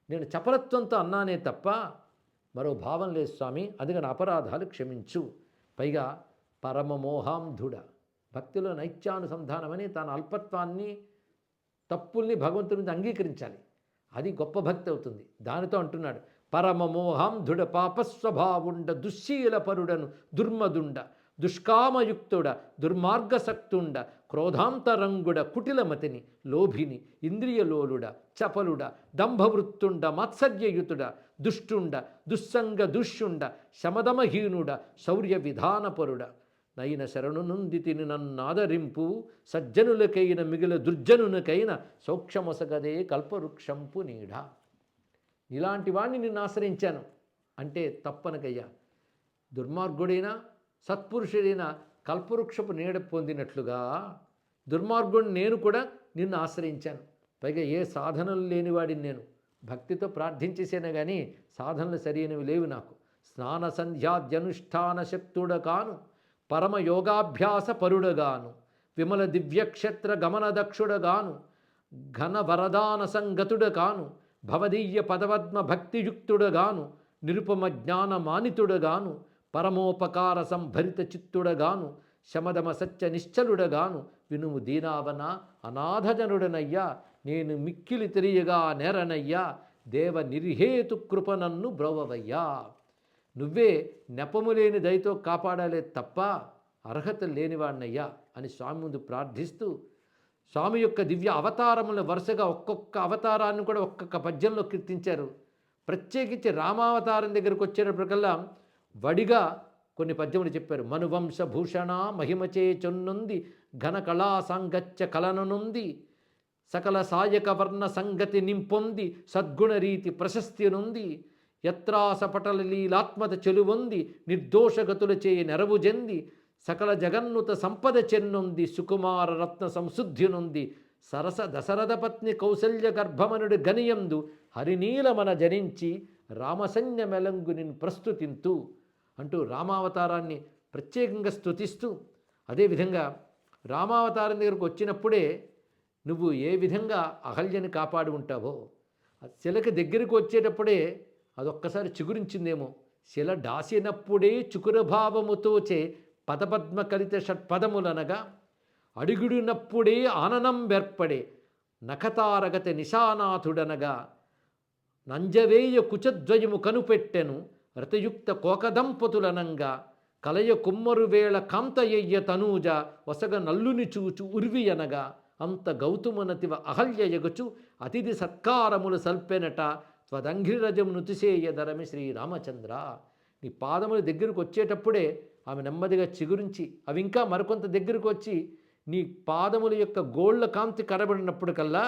నేను చపలత్వంతో అన్నానే తప్ప మరో భావం లేదు స్వామి, అందుకని అపరాధాలు క్షమించు. పైగా పరమమోహాంధుడ, భక్తిలో నైత్యానుసంధానమని తన అల్పత్వాన్ని తప్పుల్ని భగవంతుని మీద అంగీకరించాలి, అది గొప్ప భక్తి అవుతుంది. దానితో అంటున్నాడు, పరమమోహాంధుడ పాపస్వభావుండ దుశ్శీల పరుడను దుర్మదుండ దుష్కామయుక్తుడ దుర్మార్గసక్తుండ క్రోధాంతరంగుడ కుటిలమతిని లోభిని ఇంద్రియలోలుడ చపలుడ దంభవృత్తుండ మాత్సర్యయుతుడ దుష్టుండ దుస్సంగ దుష్యుండ శమదమహీనుడ శౌర్య విధానపరుడ, నైన శరణు నుండి తిని నన్నాదరింపు, సజ్జనులకైన మిగిల దుర్జనునికైన సౌక్షమొసగదే కల్పవృక్షంపు నీడ. ఇలాంటి వాడిని నిన్ను ఆశ్రయించాను అంటే తప్పనకయ్యా, దుర్మార్గుడైనా సత్పురుషుడైన కల్పవృక్షపు నీడ పొందినట్లుగా దుర్మార్గుడిని నేను కూడా నిన్ను ఆశ్రయించాను. పైగా ఏ సాధనలు లేనివాడిని నేను, భక్తితో ప్రార్థించేసాను కానీ సాధనలు సరైనవి లేవు నాకు. స్నాన సంధ్యాద్యనుష్ఠాన శక్తుడ కాను, పరమయోగాభ్యాస పరుడగాను, విమల దివ్యక్షేత్ర గమనదక్షుడగాను, ఘన వరదాన సంగతుడగాను, భవదీయ పదవద్మ భక్తియుక్తుడగాను, నిరుపమ జ్ఞాన మానితుడగాను, పరమోపకార సంభరిత చిత్తుడగాను, శమదమ సత్య నిశ్చలుడగాను, వినుము దీనావన అనాథజనుడనయ్యా, నేను మిక్కిలి తెలియగా నేరనయ్యా, దేవ నిర్హేతు కృపనన్ను బ్రోవవయ్యా. నువ్వే నెపము లేని దయతో కాపాడాలే తప్ప అర్హత లేనివాడినయ్యా అని స్వామి ముందు ప్రార్థిస్తూ, స్వామి యొక్క దివ్య అవతారములను వరుసగా ఒక్కొక్క అవతారాన్ని కూడా ఒక్కొక్క పద్యంలో కీర్తించారు. ప్రత్యేకించి రామావతారం దగ్గరకు వచ్చేటప్పటికల్లా వడిగా కొన్ని పద్యములు చెప్పారు. మనువంశభూషణ మహిమచే చొన్నుంది, ఘన కళా సాంగత్య కలననుంది, సకల సాయక వర్ణ సంగతి నింపొంది, సద్గుణ రీతి ప్రశస్తినుంది, యత్రాసపటల లీలాత్మత చెలువొంది, నిర్దోషగతుల చే నెరవు చెంది, సకల జగన్నుత సంపద చెన్నుంది, సుకుమార రత్న సంశుద్ధినుంది, సరస దశరథ పత్ని కౌసల్య గర్భమనుడి గనియందు హరినీలమన జనించి రామసైన్య మెలంగు నిన్ ప్రస్తుతింతు అంటూ రామావతారాన్ని ప్రత్యేకంగా స్తుతిస్తూ, అదేవిధంగా రామావతారం దగ్గరకు వచ్చినప్పుడే నువ్వు ఏ విధంగా అహల్యని కాపాడి ఉంటావో, శిలకి దగ్గరికి వచ్చేటప్పుడే అదొక్కసారి చిగురించిందేమో, శిల డాసినప్పుడే చుకురభావముతోచే పదపద్మ కలిత షట్పదములనగా, అడుగుడినప్పుడే ఆననం వెర్పడే నఖతారగత నిశానాథుడనగా, నంజవేయ కుచద్వయము కనుపెట్టెను రతయుక్త కోకదంపతులనంగా, కలయ కుమ్మరు వేళ కాంతయ్య తనూజ వసగ నల్లుని చూచు ఉర్వి అనగా అంత గౌతుమనతివ అహల్య ఎగుచు అతిథి సత్కారములు సల్పెనట త్వదంఘ్రిరజము నుతిసేయదరమి శ్రీరామచంద్ర. నీ పాదముల దగ్గరకు వచ్చేటప్పుడే ఆమె నెమ్మదిగా చిగురించి అవి ఇంకా మరికొంత దగ్గరకు వచ్చి నీ పాదముల యొక్క గోళ్ల కాంతి కనబడినప్పటికల్లా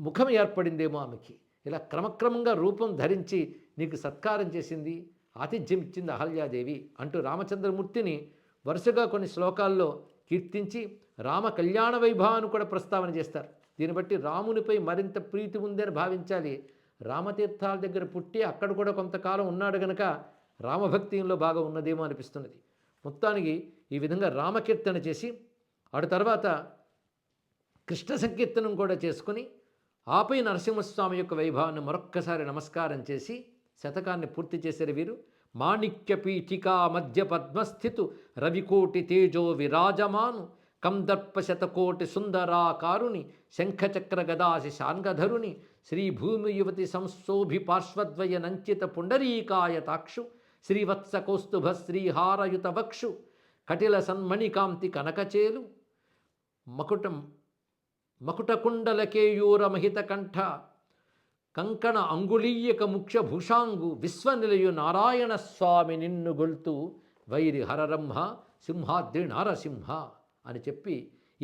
ముఖం ఏర్పడిందేమో ఆమెకి. ఇలా క్రమక్రమంగా రూపం ధరించి నీకు సత్కారం చేసింది, ఆతిథ్యం ఇచ్చింది అహల్యాదేవి అంటూ రామచంద్రమూర్తిని వరుసగా కొన్ని శ్లోకాల్లో కీర్తించి రామ కళ్యాణ వైభవాన్ని కూడా ప్రస్తావన చేస్తారు. దీన్ని బట్టి రామునిపై మరింత ప్రీతి ఉందని భావించాలి. రామతీర్థాల దగ్గర పుట్టి అక్కడ కూడా కొంతకాలం ఉన్నాడు గనక రామభక్తిలో బాగా ఉన్నదేమో అనిపిస్తున్నది. మొత్తానికి ఈ విధంగా రామకీర్తన చేసి ఆడ తర్వాత కృష్ణ సంకీర్తనం కూడా చేసుకుని ఆపై నరసింహస్వామి యొక్క వైభవాన్ని మరొక్కసారి నమస్కారం చేసి శతకాన్ని పూర్తి చేశారు వీరు. మాణిక్య పీఠికా మధ్య పద్మస్థితు రవికోటి తేజో విరాజమాను కందర్ప శతకోటి సుందరాకారుని శంఖచక్ర గదాసి శాంగధరుని శ్రీభూమి యువతి సంశోభి పార్శ్వద్వయ నంచిత పుండరీకాయతాక్షు శ్రీవత్స కౌస్తుభ శ్రీహారయుత వక్షు కటిల సన్మణికాంతి కనకచేలు మకుటకుండలకేయూర మహిత కంఠ కంకణ అంగుళీయక ముఖ్య భూషాంగు విశ్వనిలయు నారాయణ స్వామి నిన్ను గొల్తు వైరి హరరంహ సింహాద్రి నారసింహ అని చెప్పి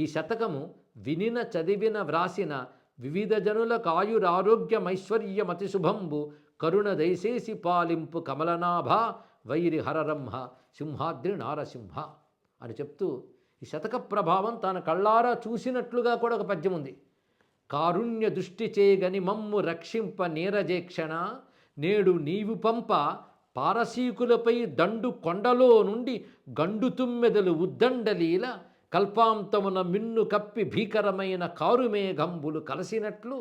ఈ శతకము వినిన చదివిన వ్రాసిన వివిధ జనుల కాయురారోగ్యమైశ్వర్యమతి శుభంబు కరుణ దయసేసి పాలింపు కమలనాభ వైరి హరరంహ సింహాద్రి నారసింహ అని చెప్తూ ఈ శతక ప్రభావం తాను కళ్ళారా చూసినట్లుగా కూడా ఒక పద్యం ఉంది. కారుణ్య దృష్టి చేయగని మమ్ము రక్షింప నీరజేక్షణ నేడు నీవు పంప పారసీకులపై దండు కొండలో నుండి గండు తుమ్మెదలు ఉద్దండలీల కల్పాంతమున మిన్ను కప్పి భీకరమైన కారుమేఘంబులు కలసినట్లు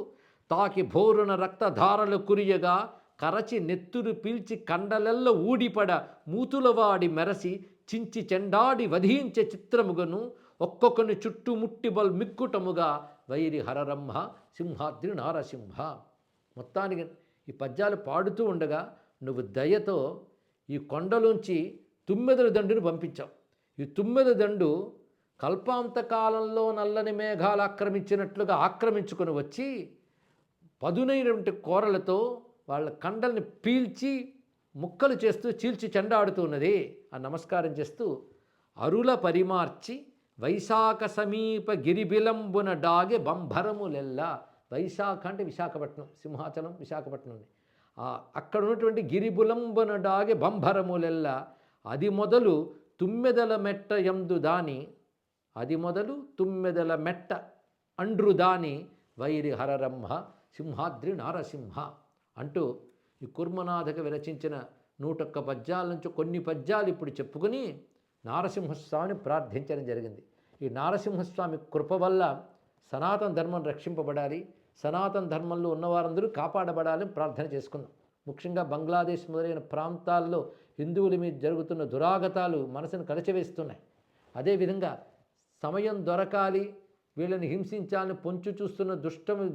తాకి భోరున రక్తధారలు కురియగా కరచి నెత్తురు పీల్చి కండలెల్ల ఊడిపడ మూతులవాడి మెరసి చించి చెండాడి వధించే చిత్రముగను ఒక్కొక్కని చుట్టుముట్టి బల్ మిక్కుటముగా వైరి హరరంహ సింహాద్రి నారసింహ. మొత్తానికి ఈ పద్యాలు పాడుతూ ఉండగా నువ్వు దయతో ఈ కొండలోంచి తుమ్మెదల దండును పంపించావు. ఈ తుమ్మెద దండు కల్పాంతకాలంలో నల్లని మేఘాలు ఆక్రమించినట్లుగా ఆక్రమించుకొని వచ్చి పదునైనటువంటి కోరలతో వాళ్ళ కండల్ని పీల్చి ముక్కలు చేస్తూ చీల్చి చెండాడుతూ ఉన్నది అని నమస్కారం చేస్తూ అరుల పరిమార్చి వైశాఖ సమీప గిరిబిలంబున డాగే బంభరములెల్లా. వైశాఖ అంటే విశాఖపట్నం, సింహాచలం విశాఖపట్నం. అక్కడ ఉన్నటువంటి గిరిబులంబున డాగే బంభరములెల్లా అది మొదలు తుమ్మెదల మెట్ట ఎందు దాని అది మొదలు తుమ్మెదల మెట్ట అండ్రు దాని వైరి హరరంహ సింహాద్రి నారసింహ అంటూ ఈ కుర్మనాథక విరచించిన 101 పద్యాల నుంచి కొన్ని పద్యాలు ఇప్పుడు చెప్పుకుని నారసింహస్వామిని ప్రార్థించడం జరిగింది. ఈ నారసింహస్వామి కృప వల్ల సనాతన ధర్మం రక్షింపబడాలి, సనాతన ధర్మంలో ఉన్నవారందరూ కాపాడబడాలని ప్రార్థన చేసుకుందాం. ముఖ్యంగా బంగ్లాదేశ్ మొదలైన ప్రాంతాల్లో హిందువుల మీద జరుగుతున్న దురాగతాలు మనసును కలచివేస్తున్నాయి. అదేవిధంగా సమయం దొరకాలి, వీళ్ళని హింసించాలని పొంచి చూస్తున్న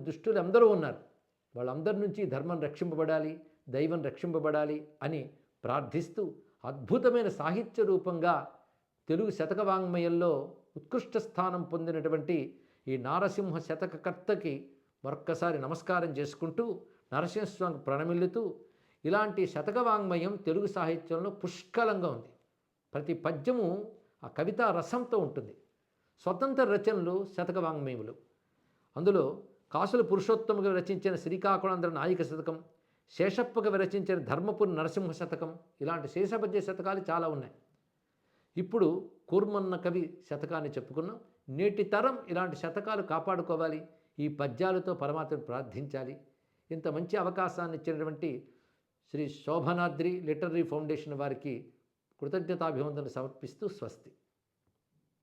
దుష్టులు అందరూ ఉన్నారు. వాళ్ళందరి నుంచి ధర్మం రక్షింపబడాలి, దైవం రక్షింపబడాలి అని ప్రార్థిస్తూ అద్భుతమైన సాహిత్య రూపంగా తెలుగు శతక వాంగ్మయంలో ఉత్కృష్ట స్థానం పొందినటువంటి ఈ నారసింహ శతకకర్తకి మరొక్కసారి నమస్కారం చేసుకుంటూ నరసింహస్వామికి ప్రణమిల్లుతూ ఇలాంటి శతక వాంగ్మయం తెలుగు సాహిత్యంలో పుష్కలంగా ఉంది. ప్రతి పద్యము ఆ కవితా రసంతో ఉంటుంది. స్వతంత్ర రచనలు శతక వాంగ్మయములు. అందులో కాసుల పురుషోత్తముగా రచించిన శ్రీకాకుళాంధ్ర నాయిక శతకం, శేషప్పగా విరచించిన ధర్మపురి నరసింహ శతకం, ఇలాంటి శేషపద్య శతకాలు చాలా ఉన్నాయి. ఇప్పుడు కూర్మన్న కవి శతకాన్ని చెప్పుకున్నాం. నేటి తరం ఇలాంటి శతకాలు కాపాడుకోవాలి, ఈ పద్యాలతో పరమాత్మను ప్రార్థించాలి. ఇంత మంచి అవకాశాన్ని ఇచ్చినటువంటి శ్రీ శోభనాద్రి లిటరరీ ఫౌండేషన్ వారికి కృతజ్ఞతాభివందనలు సమర్పిస్తూ స్వస్తి.